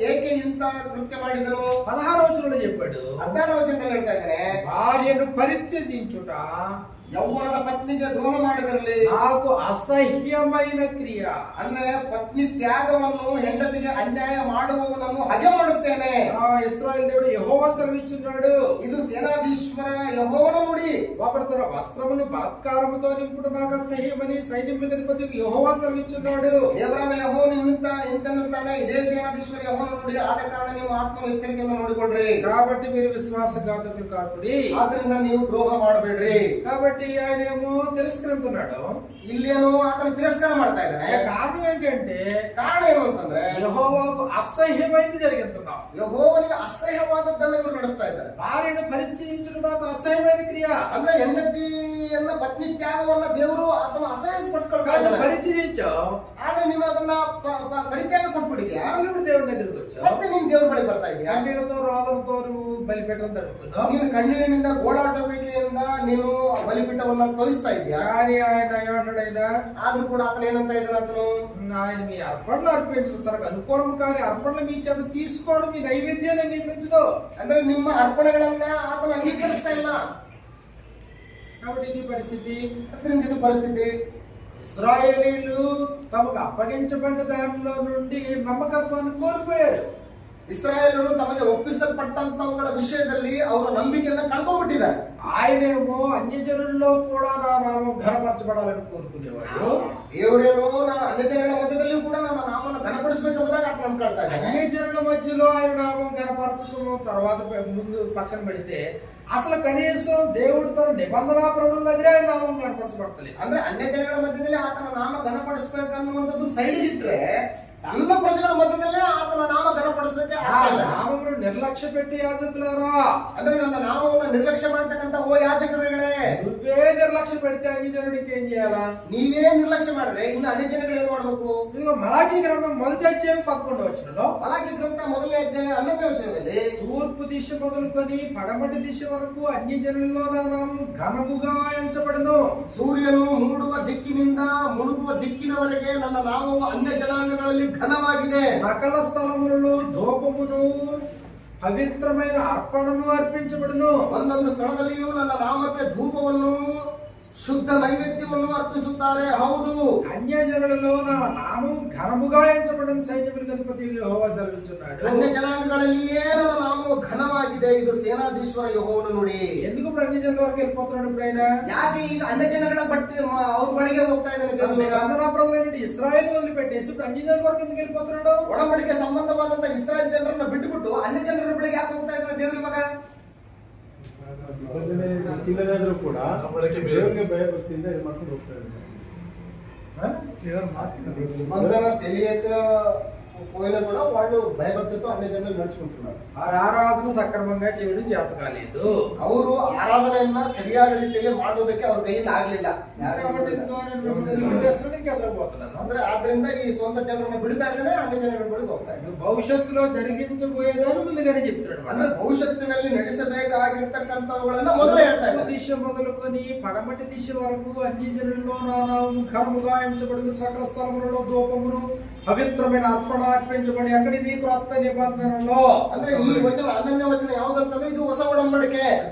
ಏಕೆ ಇಂಥ ಕೃತ್ಯ ಮಾಡಿದನು. 16వ వచనంలో చెప్పాడు, 16ನೇ ವಚನದಲ್ಲಿ ಹೇಳ್ತಾ ಇದ್ದಾರೆ, భార్యను పరిత్యజించుట ಯೌವನದ ಪತ್ನಿಗೆ ದ್ರೋಹ ಮಾಡಿದಿರಲಿ నాకు అసహ్యమైన క్రియ. ಅಂದ್ರೆ ಪತ್ನಿ ತ್ಯಾಗವನ್ನು ಹೆಂಡತಿಗೆ ಅನ್ಯಾಯ ಮಾಡುವವನನ್ನು ಹಗೆ ಮಾಡುತ್ತೇನೆ. ఇశ్రాయేలు దేవుడు యెహోవా సెలవిచ్చున్నాడు. ಇದು ಸೇನಾಧೀಶ್ವರ ಯೆಹೋವನ ನುಡಿ. ఒకడు తన వస్త్రమును బలాత్కారముతో నింపుట నాకు అసహ్యమని సైన్యములకు అధిపతి యెహోవా సెలవిచ్చున్నాడు. ದೇವರಾದ ಯೆಹೋವನು ಇಂತೆನ್ನುತ್ತಾನೆ, ಇದೇ ಸೇನಾಧೀಶ್ವರ ಯೆಹೋವನ ನುಡಿ. ಆದ ಕಾರಣ ನಿಮ್ಮ ಆತ್ಮನ ಎಚ್ಚರಿಕೆಯಿಂದ ನೋಡಿಕೊಳ್ಳ್ರಿ. కాబట్టి మీరు విశ్వాసఘాతకులు కాకుడి, ಆದ್ರಿಂದ ನೀವು ದ್ರೋಹ ಮಾಡಬೇಡ್ರಿ. కాబట్టి ఆయన ఏమో తిరస్కరిస్తున్నాడు. ಇಲ್ಲೇನೋ ಆತನ ತಿರಸ್ಕಾರ ಮಾಡ್ತಾ ಇದ್ದಾನೆ. కారణం ఏంటంటే ಕಾರಣ ಏನು ಅಂತಂದ್ರೆ యెహోవాకు అసహ్యమైంది జరిగిందా, ಯೆಹೋವನಿಗೆ ಅಸಹ್ಯವಾದದ್ದನ್ನು ಇವರು ನಡೆಸ್ತಾ ಇದ್ದಾರೆ. భార్యను పరిచయించడం నాకు అసహ్యమైన క్రియ. ಅಂದ್ರೆ ಹೆಂಡತಿಯನ್ನ ಪತ್ನಿ ತ್ಯಾಗವನ್ನ ದೇವರು ಅದನ್ನ ಅಸಹ್ಯಪಟ್ಕೊಳ್ತಾ ಇದ್ದಾರೆ. పరిచయించావు, ಆದ್ರೆ ನೀನು ಅದನ್ನ ಪರಿತ್ಯಾಗ ಕೊಟ್ಬಿಟ್ಟಿದ್ಯಾ. ఇప్పుడు దేవుని దగ్గరికి వచ్చావు, ಮತ್ತೆ ನೀನ್ ದೇವ್ರ ಬಳಿ ಬರ್ತಾ ಇದೀಯಾ. కన్నీళ్లతో రోదనతో బలిపీఠం తడుపుతున్నావు. ನೀನು ಕಣ್ಣೀರಿನಿಂದ ಗೋಳಾಟಬೇಕೆಯಿಂದ ನೀನು ಬಲಿಪೀಠವನ್ನ ತೋರಿಸ್ತಾ ಇದ್ಯಾ. కానీ ఆయన ఏమంటాడైనా, ಆದ್ರೂ ಕೂಡ ಆತನ ಏನಂತ ಇದ್ದಾನೆ, ಆತನು ఆయన మీ అర్పణలు అర్పించడం తనకు అనుకూలం, కానీ అర్పణలు మీ చేత తీసుకోవడం, మీ నైవేద్యాన్ని అంగీకరించడం. ಅಂದ್ರೆ ನಿಮ್ಮ ಅರ್ಪಣೆಗಳನ್ನ ಆತನ ಅಂಗೀಕರಿಸ್ತಾ ಇಲ್ಲ. కాబట్టి ఇది పరిస్థితి. ಅದರಿಂದ ಇದು ಪರಿಸ್ಥಿತಿ. ఇశ్రాయేలీలు తమకు అప్పగించబడిన దానిలో నుండి నమ్మకత్వాన్ని కోల్పోయారు. ಇಸ್ರಾಯೇಲರು ತಮಗೆ ಒಪ್ಪಿಸಲ್ಪಟ್ಟಂತವುಗಳ ವಿಷಯದಲ್ಲಿ ಅವರ ನಂಬಿಕೆಯನ್ನ ಕಳ್ಕೊಂಡ್ಬಿಟ್ಟಿದ್ದಾರೆ. ఆయనేమో అన్యజనుల్లో కూడా నా నామం ఘనపరచబడాలని కోరుకునేవాడు. ದೇವರೇನೋ ನಾನು ಅನ್ಯಜನಗಳ ಮಧ್ಯದಲ್ಲಿಯೂ ಕೂಡ ನನ್ನ ನಾಮವನ್ನು ಘನಪಡಿಸಬೇಕೆಂಬುದಾಗಿ ಆತ ನಂಬ್ಕೊಳ್ತಾ ಇದ್ದಾನೆ. అన్యజనుల మధ్యలో ఆయన నామం ఘనపరచడం తర్వాత ముందు పక్కన పెడితే, అసలు కనీసం దేవుడు తన నిబంధనా ప్రజల దగ్గర ఆయన నామం కనపరచబడతలేదు. ಅಂದ್ರೆ ಅನ್ಯಜನಗಳ ಮಧ್ಯದಲ್ಲಿ ಆತನ ನಾಮ ಘನಪಡಿಸಬೇಕನ್ನುವಂಥದ್ದು ಸೈಡ್ ಇಟ್ರೆ, ತನ್ನ ಪ್ರಜೆಗಳ ಮಧ್ಯದಲ್ಲೇ ಆತನ ನಾಮ ಘನಪಡಿಸಲಿಕ್ಕೆ ಆಗ್ತಾ ಇಲ್ಲ. నామమును నిర్లక్ష్య పెట్టి యాజకులారా, ಅಂದ್ರೆ ನನ್ನ ನಾಮವನ್ನು ನಿರ್ಲಕ್ಷ್ಯ ಮಾಡ್ತಕ್ಕಂತ ಓ ಯಾಜಕರುಗಳೇ, నువ్వే నిర్లక్ష్య పెడితే అన్ని జనుడికి ఏం చేయాలా? ನೀವೇ ನಿರ್ಲಕ್ಷ್ಯ ಮಾಡಿದ್ರೆ ಇನ್ನು ಅನ್ಯ ಜನಗಳು ಏನ್ ಮಾಡ್ಬೇಕು? ఇదిగో మలాకి గ్రంథం మొదటి అధ్యాయం 11వ వచనంలో, ಮಲಾಕಿ ಗ್ರಂಥ ಮೊದಲನೇ ಅಧ್ಯಾಯ 11ನೇ ವಚನದಲ್ಲಿ, తూర్పు దిశ మొదలుకొని పడమటి దిశ వరకు అన్ని జనుల్లో నా నామము ఘనముగా ఎంచబడును. ಸೂರ್ಯನು ಮೂಡುವ ದಿಕ್ಕಿನಿಂದ ಮುಳುಗುವ ದಿಕ್ಕಿನವರೆಗೆ ನನ್ನ ನಾಮವು ಅನ್ಯ ಜನಾಂಗಗಳಲ್ಲಿ ಘನವಾಗಿದೆ. సకల స్థలములలో ధూపమును పవిత్రమైన అర్పణను అర్పించబడును. ಒಂದೊಂದು ಸ್ಥಳದಲ್ಲಿಯೂ ನನ್ನ ನಾಮಕ್ಕೆ ಧೂಪವನ್ನು ಶುದ್ಧ ನೈವೇದ್ಯವನ್ನು ಅರ್ಪಿಸುತ್ತಾರೆ. ಹೌದು, అన్య జనులలో నా నామము ఘనముగా ఎంచబడిన సైన్యములకు అధిపతి యెహోవా సెలవిస్తున్నాడు. ಅನ್ಯ ಜನಾಂಗಗಳಲ್ಲಿಯೇ ನನ್ನ ನಾಮವು ಘನವಾಗಿದೆ. ಇದು ಸೇನಾಧೀಶ್ವರ ಯೆಹೋವನು ನುಡಿ. ఎందుకు ఇప్పుడు అన్య జనుల వరకు వెళ్ళిపోతున్నాడు? ఇప్పుడైనా ಯಾಕೆ ಈಗ ಅನ್ಯ ಜನಗಳ ಬಟ್ಟೆ ಅವ್ರ ಬಳಿಗೆ ಹೋಗ್ತಾ ಇದ್ದಾನೆ ದೇವರು? ఆంధ్ర ప్రజలైన ఇశ్రాయేల్ వదిలిపెట్టేసి ఇప్పుడు అన్య జనుల వరకు ఎందుకు వెళ్ళిపోతున్నాడు? ಒಡಂಬಡಿಕೆ ಸಂಬಂಧವಾದಂತ ಇಸ್ರಾಯೇಲ್ ಜನರನ್ನ ಬಿಟ್ಟುಬಿಟ್ಟು ಅನ್ಯ ಜನರ ಬಳಿಗೆ ಯಾಕೆ ಹೋಗ್ತಾ ಇದ್ದಾನೆ ದೇವ್ರ ಮಗ? ಇಲ್ಲದಾದ್ರೂ ಕೂಡ ದೇವರಿಗೆ ಭಯಭಕ್ತಿಯಿಂದ ಇದು ಮಾಡ್ಕೊಂಡು ಹೋಗ್ತಾ ಇದ್ದಾರೆ. మందన తెలియక పోయినా కూడా వాళ్ళు భయభక్తితో అన్ని జనులు నడుచుకుంటున్నారు. ఆ ఆరాధన సక్రమంగా చేయడం చేత కాలేదు. ಅವರು ಆರಾಧನೆಯನ್ನ ಸರಿಯಾದ ರೀತಿಯಲ್ಲಿ ಮಾಡುವುದಕ್ಕೆ ಅವ್ರ ಕೈಯಿಂದ ಆಗ್ಲಿಲ್ಲ. కాబట్టి ఎందుకు వదిలేస్తున్నాడు? ఇంకా ఎదురుపోతున్నాను. ಅಂದ್ರೆ ಆದ್ರಿಂದ ಈ ಸ್ವಂತ ಜನರನ್ನ ಬಿಡ್ತಾ ಇದ್ದಾನೆ, ಅನ್ಯ ಜನಗಳ ಬಳಿಗೆ ಹೋಗ್ತಾ ಇದ್ದಾನೆ. భవిష్యత్తులో జరిగించబోయేదాన్ని ముందుగానే చెప్తున్నాడు. ಅಂದ್ರೆ భవిಷ್ಯತ್ತಿನಲ್ಲಿ ನಡೆಸಬೇಕಾಗಿರ್ತಕ್ಕಂಥವುಗಳನ್ನ ಮೊದಲೇ ಹೇಳ್ತಾ ಇದ್ದಾನೆ. దిశ మొదలుకొని పడమటి దిశ వరకు అన్ని జనులలో నా నామము ఘనముగా ఎంచబడిన సకల స్థలములలో ధూపమును పవిత్రమైన అర్పణ అర్పించబడి అక్కడిది క్రొత్త నిబంధనలో. ಅಂದ್ರೆ ಈ ವಚನ 11ನೇ ವಚನ ಯಾವ್ದಂತಂದ್ರೆ ಇದು ಹೊಸ ಒಡಂಬಡಿಕೆ.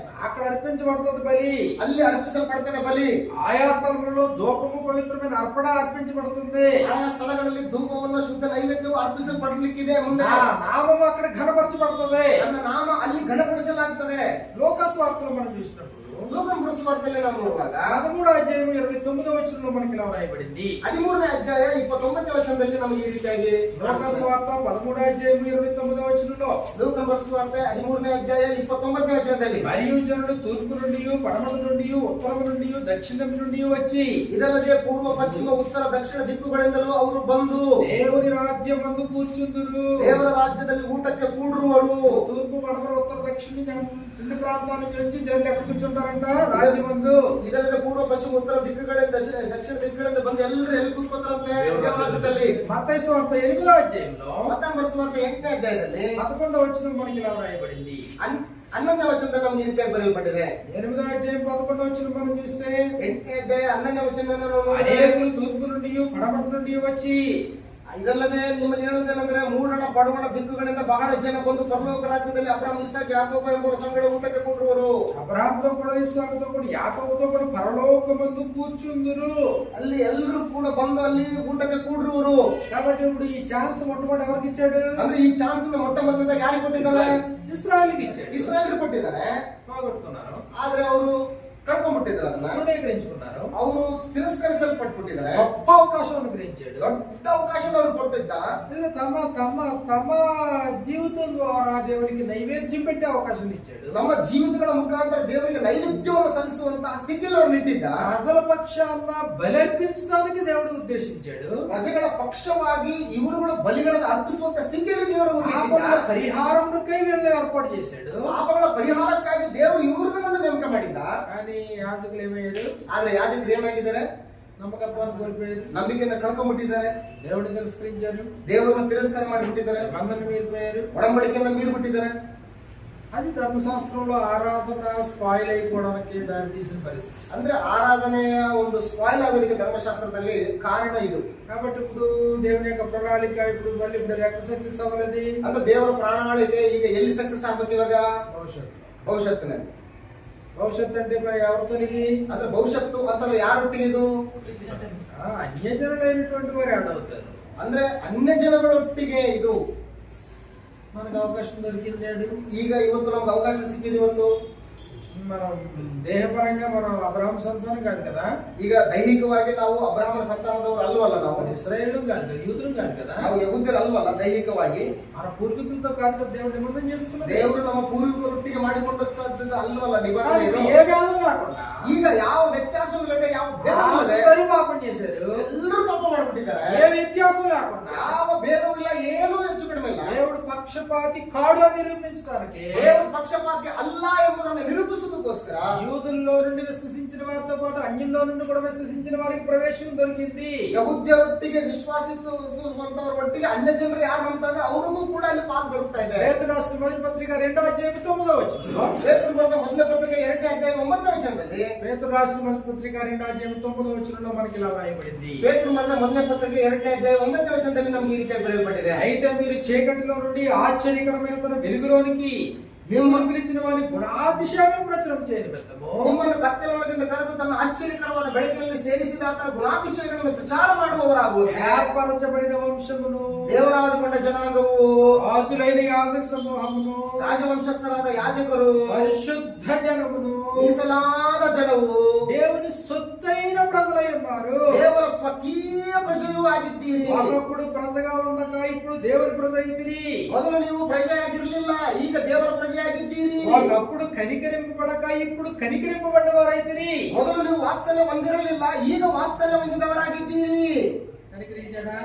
అక్కడ అర్పించబడుతుంది బలి, ಅಲ್ಲಿ ಅರ್ಪಿಸಲ್ಪಡ್ತದೆ ಬಲಿ. ఆయా స్థలములలో ధూపము పవిత్రమైన అర్పణ అర్పించబడుతుంది. ಆಯಾ ಸ್ಥಳಗಳಲ್ಲಿ ಧೂಪವನ್ನು ಶುದ್ಧ ನೈವೇದ್ಯವು ಅರ್ಪಿಸಲ್ಪಡಲಿಕ್ಕಿದೆ. ಮುಂದೆ ఆ నామము అక్కడ ఘనపరచబడుతుంది. ನನ್ನ ನಾಮ ಅಲ್ಲಿ ಘನಪಡಿಸಲಾಗ್ತದೆ. లోకస్వార్తలు మనం చూసినప్పుడు ಲೋಕಂ ಪುರುಷವಾರ್ತೆಯಲ್ಲಿ ನಾವು ನೋಡುವಾಗ 13వ అధ్యాయం 29వ వచనంలో మనకి ఇలా రాయబడింది. 13ನೇ ಅಧ್ಯಾಯ 29ನೇ ವಚನದಲ್ಲಿ ನಮಗೆ ಈ ರೀತಿಯಾಗಿ లోకస్వార్త 13వ అధ్యాయం 29వ వచనంలో, ಲೋಕಂ ಪುರುಷವಾರ್ತೆ 13ನೇ ಅಧ್ಯಾಯ 29ನೇ ವಚನದಲ್ಲಿ, మరియు జనులు తూర్పు నుండి పడమటి నుండి ఉత్తరము నుండి దక్షిణం నుండి వచ్చి ಇದಲ್ಲದೆ ಪೂರ್ವ ಪಶ್ಚಿಮ ಉತ್ತರ ದಕ್ಷಿಣ ದಿಕ್ಕುಗಳಿಂದಲೂ ಅವರು ಬಂದು దేవుని రాజ్యం మందు కూర్చుందురు. ದೇವರ ರಾಜ್ಯದಲ್ಲಿ ಊಟಕ್ಕೆ ಕೂಡುವರು. తూర్పు పడమర ఉత్తర దక్షిణ రెండు ప్రాంతాల నుంచి వచ్చి జనులు ఎక్కడ కూర్చుంటారంట? రాజ్యమందు. ಇದಲ್ಲದೆ ಪೂರ್ವ ಪಶ್ಚಿಮ ಉತ್ತರ ದಿಕ್ಕುಗಳಿಂದ ದಕ್ಷಿಣ ದಿಕ್ಕುಗಳಿಂದ ಬಂದು ಎಲ್ಲರೂ ಎಲ್ಲಿ ಕೂತ್ಕೊತಾರಂತೆ? ದೇವರ ರಾಜ್ಯದಲ್ಲಿ. మత్తయి సువార్త 8వ అధ్యాయంలో ಮತ್ತಾಯ ಪುರುಷವಾರ್ತೆ 8ನೇ ಅಧ್ಯಾಯದಲ್ಲಿ 11వ వచనం మనకి ఇలా రాయబడింది. 11ನೇ ವಚನದಲ್ಲಿ ನಮಗೆ ಈ ರೀತಿಯಾಗಿ ಬರೆಯಲ್ಪಟ್ಟಿದೆ. 8వ అధ్యాయం 11వ వచనం మనం చూస్తే, 8ನೇ ಅಧ್ಯಾಯ 11ನೇ ವಚನ అనేకులు తూర్పు నుండి పడమటి నుండి వచ్చి, ಇದಲ್ಲದೆ ನಿಮಗೆ ಹೇಳುವುದೇನೆಂದ್ರೆ ಮೂಡಣ ಪಡುವಣ ದಿಕ್ಕುಗಳಿಂದ ಬಹಳ ಜನ ಬಂದು ಪರಲೋಕ ರಾಜ್ಯದಲ್ಲಿ ಅಬ್ರಹಾಂ ಇಸಾಕ್ ಯಾಕೋಬ ಎಂಬುವರ ಸಂಗಡ ಊಟಕ್ಕೆ ಕೂಡುವರು. అబ్రాహాముతో కూడా ఇస్సాకుతో కూడా యాకోబుతో కూడా పరలోకమందు కూర్చుందురు. ಅಲ್ಲಿ ಎಲ್ಲರೂ ಕೂಡ ಬಂದು ಅಲ್ಲಿ ಊಟಕ್ಕೆ ಕೂಡುವರು. కాబట్టి ఇప్పుడు ఈ ఛాన్స్ మొట్టమొదటి ఎవరికి ఇచ్చాడు? ಅಂದ್ರೆ ಈ ಚಾನ್ಸ್ ಮೊಟ್ಟ ಮೊದಲಿಂದ ಯಾರಿಗೆ ಕೊಟ್ಟಿದ್ದಾನೆ? ఇశ్రాయేలుకి ఇచ్చాడు. ಇಸ್ರಾಯೇಲ್ಗೆ ಕೊಟ್ಟಿದ್ದಾನೆ. పోగొట్టుకున్నారు, ಆದ್ರೆ ಅವರು ಕಳ್ಕೊಂಡ್ಬಿಟ್ಟಿದ್ದಾರೆ. ಅದನ್ನ తృణీకరించుకున్నారు. ಅವರು ತಿರಸ್ಕರಿಸಲ್ಪಟ್ಬಿಟ್ಟಿದ್ದಾರೆ. గొప్ప అవకాశం అనుగ్రహించాడు. ದೊಡ್ಡ ಅವಕಾಶ ಅವರು ಕೊಟ್ಟಿದ್ದ. ఇది తమ తమ తమ జీవితం ద్వారా దేవునికి నైవేద్యం పెట్టే అవకాశం ఇచ్చాడు. ನಮ್ಮ ಜೀವಿತಗಳ ಮುಖಾಂತರ ದೇವರಿಗೆ ನೈವೇದ್ಯವನ್ನು ಸಲ್ಲಿಸುವಂತಹ ಸ್ಥಿತಿಯಲ್ಲಿ ಅವರು ಇಟ್ಟಿದ್ದ. ప్రజల పక్షాన బలర్పించడానికి దేవుడు ఉద్దేశించాడు. ಪ್ರಜೆಗಳ ಪಕ್ಷವಾಗಿ ಇವರುಗಳು ಬಲಿಗಳನ್ನು ಅರ್ಪಿಸುವಂತ ಸ್ಥಿತಿಯಲ್ಲಿ ದೇವರು పాపముల పరిహారమునకై వీళ్ళని ఏర్పాటు చేశాడు. ಪಾಪಗಳ ಪರಿಹಾರಕ್ಕಾಗಿ ದೇವರು ಇವರುಗಳನ್ನು ನೇಮಕ ಮಾಡಿದ್ದ. కానీ యాజకులు ఏమయ్యారు? ಆದ್ರೆ ಯಾಜಕರು ಏನಾಗಿದ್ದಾರೆ? నమ్మకత్వాన్ని కోల్పోయారు, ನಂಬಿಕೆಯನ್ನು ಕಳ್ಕೊಂಡ್ಬಿಟ್ಟಿದ್ದಾರೆ, దేవుడిని తిరస్కరించారు, ದೇವರನ್ನು ತಿರಸ್ಕಾರ ಮಾಡಿಬಿಟ್ಟಿದ್ದಾರೆ, నిబంధన మీరిపోయారు. ಒಡಂಬಡಿಕೆಯನ್ನು ಮೀರಿಬಿಟ್ಟಿದ್ದಾರೆ. అది ధర్మశాస్త్రంలో ఆరాధన స్పాయిల్ అయిపోవడానికి దారి తీసిన పరిస్థితి. ಅಂದ್ರೆ ಆರಾಧನೆಯ ಒಂದು ಸ್ಪಾಯ್ಲ್ ಆಗೋದಕ್ಕೆ ಧರ್ಮಶಾಸ್ತ್ರದಲ್ಲಿ ಕಾರಣ ಇದು. కాబట్టి ఇప్పుడు దేవుని యొక్క ప్రణాళిక ఇప్పుడు మళ్ళీ ఇప్పుడు ఎక్కడ సక్సెస్ అవ్వలేదు? ಅಂತ ದೇವರ ಪ್ರಣಾಳಿಕೆ ಈಗ ಎಲ್ಲಿ ಸಕ್ಸಸ್ ಆಗ್ಬೇಕು ಇವಾಗ? భవిష్యత్తు. ಭವಿಷ್ಯತ್ತಿನಲ್ಲಿ. భవిష్యత్తు అంటే ఎవరితో ఇది? ಅಂದ್ರೆ ಭವಿಷ್ಯತ್ತು ಅಂತಂದ್ರೆ ಯಾರೊಟ್ಟಿಗೆ ಇದು? అన్యజనులైనటువంటి వారు ఆడవుతారు. ಅಂದ್ರೆ ಅನ್ಯ ಜನಗಳೊಟ್ಟಿಗೆ ಇದು. మనకు అవకాశం దొరికింది నేడు. ಈಗ ಇವತ್ತು ನಮ್ಗೆ ಅವಕಾಶ ಸಿಕ್ಕಿದೆ. ಇವತ್ತು మనం దేహపరంగా మనం అబ్రహాం సంతానం కాదు కదా. ಈಗ ದೈಹಿಕವಾಗಿ ನಾವು ಅಬ್ರಹಾಮನ ಸಂತಾನದವರು ಅಲ್ವಲ್ಲ. ನಾವು ఇశ్రాయేలు కాదు కదా, యూదులు కాదు కదా. ನಾವು ಯಹೂದ್ಯರು ಅಲ್ವಲ್ಲ. ದೈಹಿಕವಾಗಿ మన పూర్వీకులతో కాదు కదా దేవుడు నిబంధన చేసుకున్నాడు. ದೇವರು ನಮ್ಮ ಪೂರ್ವಿಕರೊಟ್ಟಿಗೆ ಮಾಡಿಕೊಂಡಂತದ್ದು ಅಲ್ವಲ್ಲ ನಿಬಂಧನೆ. ఏ భేదం లేకుండా ಈಗ ಯಾವ ವ್ಯತ್ಯಾಸವಿಲ್ಲದೆ, ಯಾವ ಭೇದವಿಲ್ಲದೆ అందరూ పాపం చేశారు. ಎಲ್ಲರೂ ಪಾಪ ಮಾಡ್ಬಿಟ್ಟಿದ್ದಾರೆ. ఏ వ్యత్యాసం లేకుండా ಯಾವ ಭೇದವಿಲ್ಲ, ಏನೂ ಹೆಚ್ಚು ಕಡಿಮೆ ಇಲ್ಲ. దేవుడు పక్షపాతి కాడు అని నిరూపించడానికి దేవుడు పక్షపాతి అల్ల ఎంబుదನ್ನು నిరూಪಿಸುವುದಕ್ಕೋಸ್ಕರ యూదుల్లో నుండి విశ్వసించిన వారితో పాటు అన్యుల్లో నుండి కూడా విశ్వసించిన వారికి ప్రవేశం దొరికింది. ಯಹೂದ್ಯರೊಟ್ಟಿಗೆ ವಿಶ್ವಾಸಿಸುವಂತವರ ಒಟ್ಟಿಗೆ ಅನ್ಯ ಜನರು ಯಾರು ನಂಬ್ತಾರೆ ಅವ್ರಿಗೂ ಕೂಡ ಅಲ್ಲಿ ಪಾಲು ದೊರಕ್ತಾ ಇದೆ. పేతురు రాసిన మొదటి పత్రిక 2వ అధ్యాయం 9వ వచనంలో ಪೇತ್ರನು ಬರೆದ ಮೊದಲ ಪತ್ರಿಕೆ 2ನೇ ಅಧ್ಯಾಯ 9ನೇ ವಚನದಲ್ಲಿ పేతురు రాసిన మొదటి పత్రిక 2వ అధ్యాయం 9వ వచనంలో మనకి ఇలా రాయబడింది. ಪೇತ್ರನು ಬರೆದ ಮೊದಲ ಪತ್ರಿಕೆ 2ನೇ ಅಧ್ಯಾಯ 9ನೇ ವಚನದಲ್ಲಿ ನಮಗೆ ಈ ರೀತಿಯಾಗಿ ಬರೆಯಲ್ಪಟ್ಟಿದೆ. అయితే మీరు చీకటిలో నుండి ఆశ్చర్యకరమైన తన వెలుగులోనికి మిమ్మల్ని పిలిచిన వారి గుణాతిశయం ప్రచురం చేయని బద్దము ನಿಮ್ಮನ್ನು ಕತ್ತಲೊಳಗಿಂದ ಕರೆದು ತನ್ನ ಆಶ್ಚರ್ಯಕರವಾದ ಬೆಳಕಿನಲ್ಲಿ ಸೇರಿಸಿದ ಆತನ ಗುಣಾತಿಶಯಗಳನ್ನು ಪ್ರಚಾರ ಮಾಡುವವರಾಗುವುದು. ఏర్పరచబడిన వంశమును ದೇವರಾದಕೊಂಡ ಜನಾಂಗವು రాజులైన యాజక సమూహమును ರಾಜವಂಶಸ್ಥರಾದ ಯಾಜಕರು పరిశుద్ధ జనమును ಮೀಸಲಾದ ಜನವು దేవుని సొత్తైన ప్రజలై ఉన్నారు. ದೇವರ ಸ್ವಕೀಯ ಪ್ರಜೆಯೂ ಆಗಿದ್ದೀರಿ. ఒకప్పుడు ప్రజగా ఉండక ఇప్పుడు దేవుని ప్రజ అయితిరి. ಮೊದಲು ನೀವು ಪ್ರಜೆಯಾಗಿರಲಿಲ್ಲ, ಈಗ ದೇವರ ಪ್ರಜೆಯಾಗಿದ್ದೀರಿ. ఒకప్పుడు కనికరింపబడక ఇప్పుడు కనికరింపబడ్డవారైతిరి. ಮೊದಲು ನೀವು ವಾತ್ಸಲ್ಯ ಹೊಂದಿರಲಿಲ್ಲ, ಈಗ ವಾತ್ಸಲ್ಯ ಹೊಂದಿದವರಾಗಿದ್ದೀರಿ. కనికరించాడా?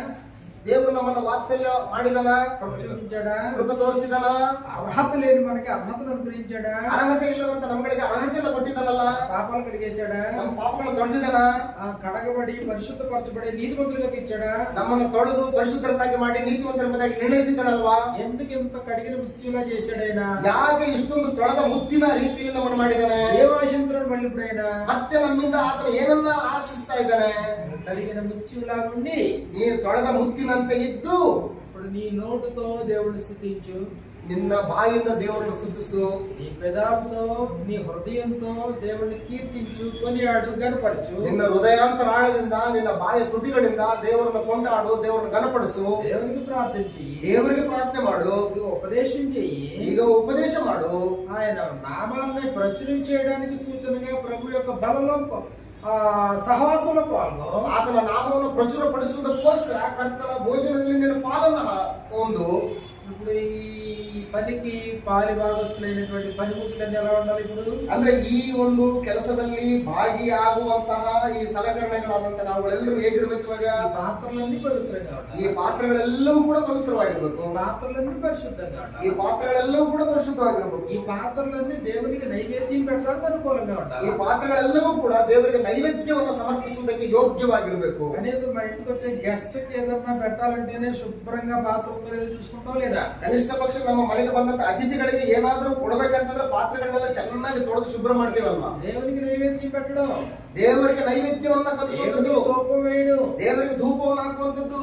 ದೇವರು ನಮ್ಮನ್ನು ವಾತ್ಸಲ್ಯ ಮಾಡಿದನ, కృప చూపించాడా? ಕೃಪೆ ತೋರಿಸಿದನ. అర్హత లేని మనకి అర్హతను అనుగ్రహించాడా? ಅರ್ಹತೆ ಇಲ್ಲದಂತ ನಮ್ಮಗಳಿಗೆ ಅರ್ಹತೆಯನ್ನು ಕೊಟ್ಟಿದ್ದಾನಲ್ಲ. పాపాలు కడిగేశాడా? ನಮ್ಮ పాಪಗಳನ್ನು ತೊಳೆದಿದ್ದಾನ. కడగబడి పరిశుద్ధపరచబడి నీతిమంతులుగా తీర్చాడా? ನಮ್ಮನ್ನು ತೊಳೆದು ಪರಿಶುದ್ಧರನ್ನಾಗಿ ಮಾಡಿ ನೀತಿವಂತರನ್ನಾಗಿ ನಿರ್ಣಯಿಸಿದ್ದಾನಲ್ವಾ. ఎందుకు ఇంత కడిగిన ముత్యంలా చేశాడైనా? ಯಾಕೆ ಇಷ್ಟೊಂದು ತೊಳೆದ ಮುತ್ತಿನ ರೀತಿಯಲ್ಲಿ ನಮ್ಮನ್ನು ಮಾಡಿದ್ದಾನೆ? ఏ ఆశించున్నాడు మళ్ళీ ఇప్పుడైనా? ಮತ್ತೆ ನಮ್ಮಿಂದ ಆತನು ಏನನ್ನ ಆಶಿಸ್ತಾ ಇದ್ದಾನೆ? కడిగిన ముత్యంలా ఉండి ನೀನು ತೊಳೆದ ಮುತ್ತಿನಂತೆ ಇದ್ದು ఇప్పుడు నీ నోటుతో దేవుడిని స్తుతించు, ನಿನ್ನ ಬಾಯಿಂದ ದೇವರನ್ನು ಸ್ತುತಿಸು, నీ పెదాలతో నీ హృదయంతో దేవుడిని కీర్తించు, కొనియాడు, గనపరచు. ನಿನ್ನ ಹೃದಯಾಂತರಾಳದಿಂದ ನಿನ್ನ ಬಾಯ ತುಟಿಗಳಿಂದ ದೇವರನ್ನು ಕೊಂಡಾಡು, ದೇವರನ್ನು ಘನಪಡಿಸು, దేవునికి ప్రార్థన చెయ్యి, ದೇವರಿಗೆ ಪ್ರಾರ್ಥನೆ ಮಾಡು, ఇదిగో ఉపదేశం చెయ్యి, ಈಗ ಉಪದೇಶ ಮಾಡು. ఆయన నామాన్ని ప్రచురించేయడానికి సూచనగా ప్రభు యొక్క బలలో సహవాసంలో పాల్గొ. ಆತನ ನಾಮವನ್ನು ಪ್ರಚುರಪಡಿಸುವುದಕ್ಕೋಸ್ಕರ ಕರ್ತನ ಭೋಜನದಲ್ಲಿ ನಿನ್ನ ಪಾಲನ್ನ ಹೊಂದು. ఇప్పుడు ఈ పనికి పాలి భాగస్తులైనటువంటి పనిముట్లన్నీ ఎలా ఉండాలి? ఇప్పుడు ಅಂದ್ರೆ ಈ ಒಂದು ಕೆಲಸದಲ್ಲಿ ಭಾಗಿಯಾಗುವಂತಹ ಈ ಸಲಕರಣೆಗಳಾದಂತ ನಾವುಗಳೆಲ್ಲರೂ ಹೇಗಿರ್ಬೇಕು? ಇವಾಗ ఈ పాత్రలన్నీ పవిత్రంగా ಈ ఉండాలి, ಪಾತ್ರೆಗಳೆಲ್ಲವೂ ಕೂಡ ಪವಿತ್ರವಾಗಿರ್ಬೇಕು, పాత్రలన్నీ పరిశుద్ధంగా ಈ ఉండాలి, ಪಾತ್ರೆಗಳೆಲ್ಲವೂ ಕೂಡ ಪರಿಶುದ್ಧವಾಗಿರ್ಬೇಕು, ఈ పాత్రలన్నీ దేవునికి నైవేద్యం పెట్టడానికి అనుకూలంగా ಈ ఉండాలి, ಪಾತ್ರೆಗಳೆಲ್ಲವೂ ಕೂಡ ದೇವರಿಗೆ ನೈವೇದ್ಯವನ್ನು ಸಮರ್ಪಿಸುವುದಕ್ಕೆ ಯೋಗ್ಯವಾಗಿರ್ಬೇಕು. కనీసం మా ఇంటికి వచ్చే గెస్ట్ కి ఏదన్నా పెట్టాలంటేనే శుభ్రంగా పాత్ర ఉందో లేదో చూసుకుంటాం లేదా? ಕನಿಷ್ಠ ಪಕ್ಷ ನಮ್ಮ ಮನೆಗೆ ಬಂದಂತ ಅತಿಥಿಗಳಿಗೆ ಏನಾದ್ರೂ ಕೊಡಬೇಕಂತಂದ್ರೆ ಪಾತ್ರೆಗಳನ್ನೆಲ್ಲ ಚೆನ್ನಾಗಿ ತೊಳೆದು ಶುಭ್ರ ಮಾಡ್ತೀವಲ್ವಾ. దేవునికి నైవేద్యం పెట్టడం, ದೇವರಿಗೆ ನೈವೇದ್ಯವನ್ನ ಸಲ್ಲಿಸುವಂಥದ್ದು, దేవునికి ధూపం వేయడం, ದೇವರಿಗೆ ಧೂಪವನ್ನು ಹಾಕುವಂಥದ್ದು,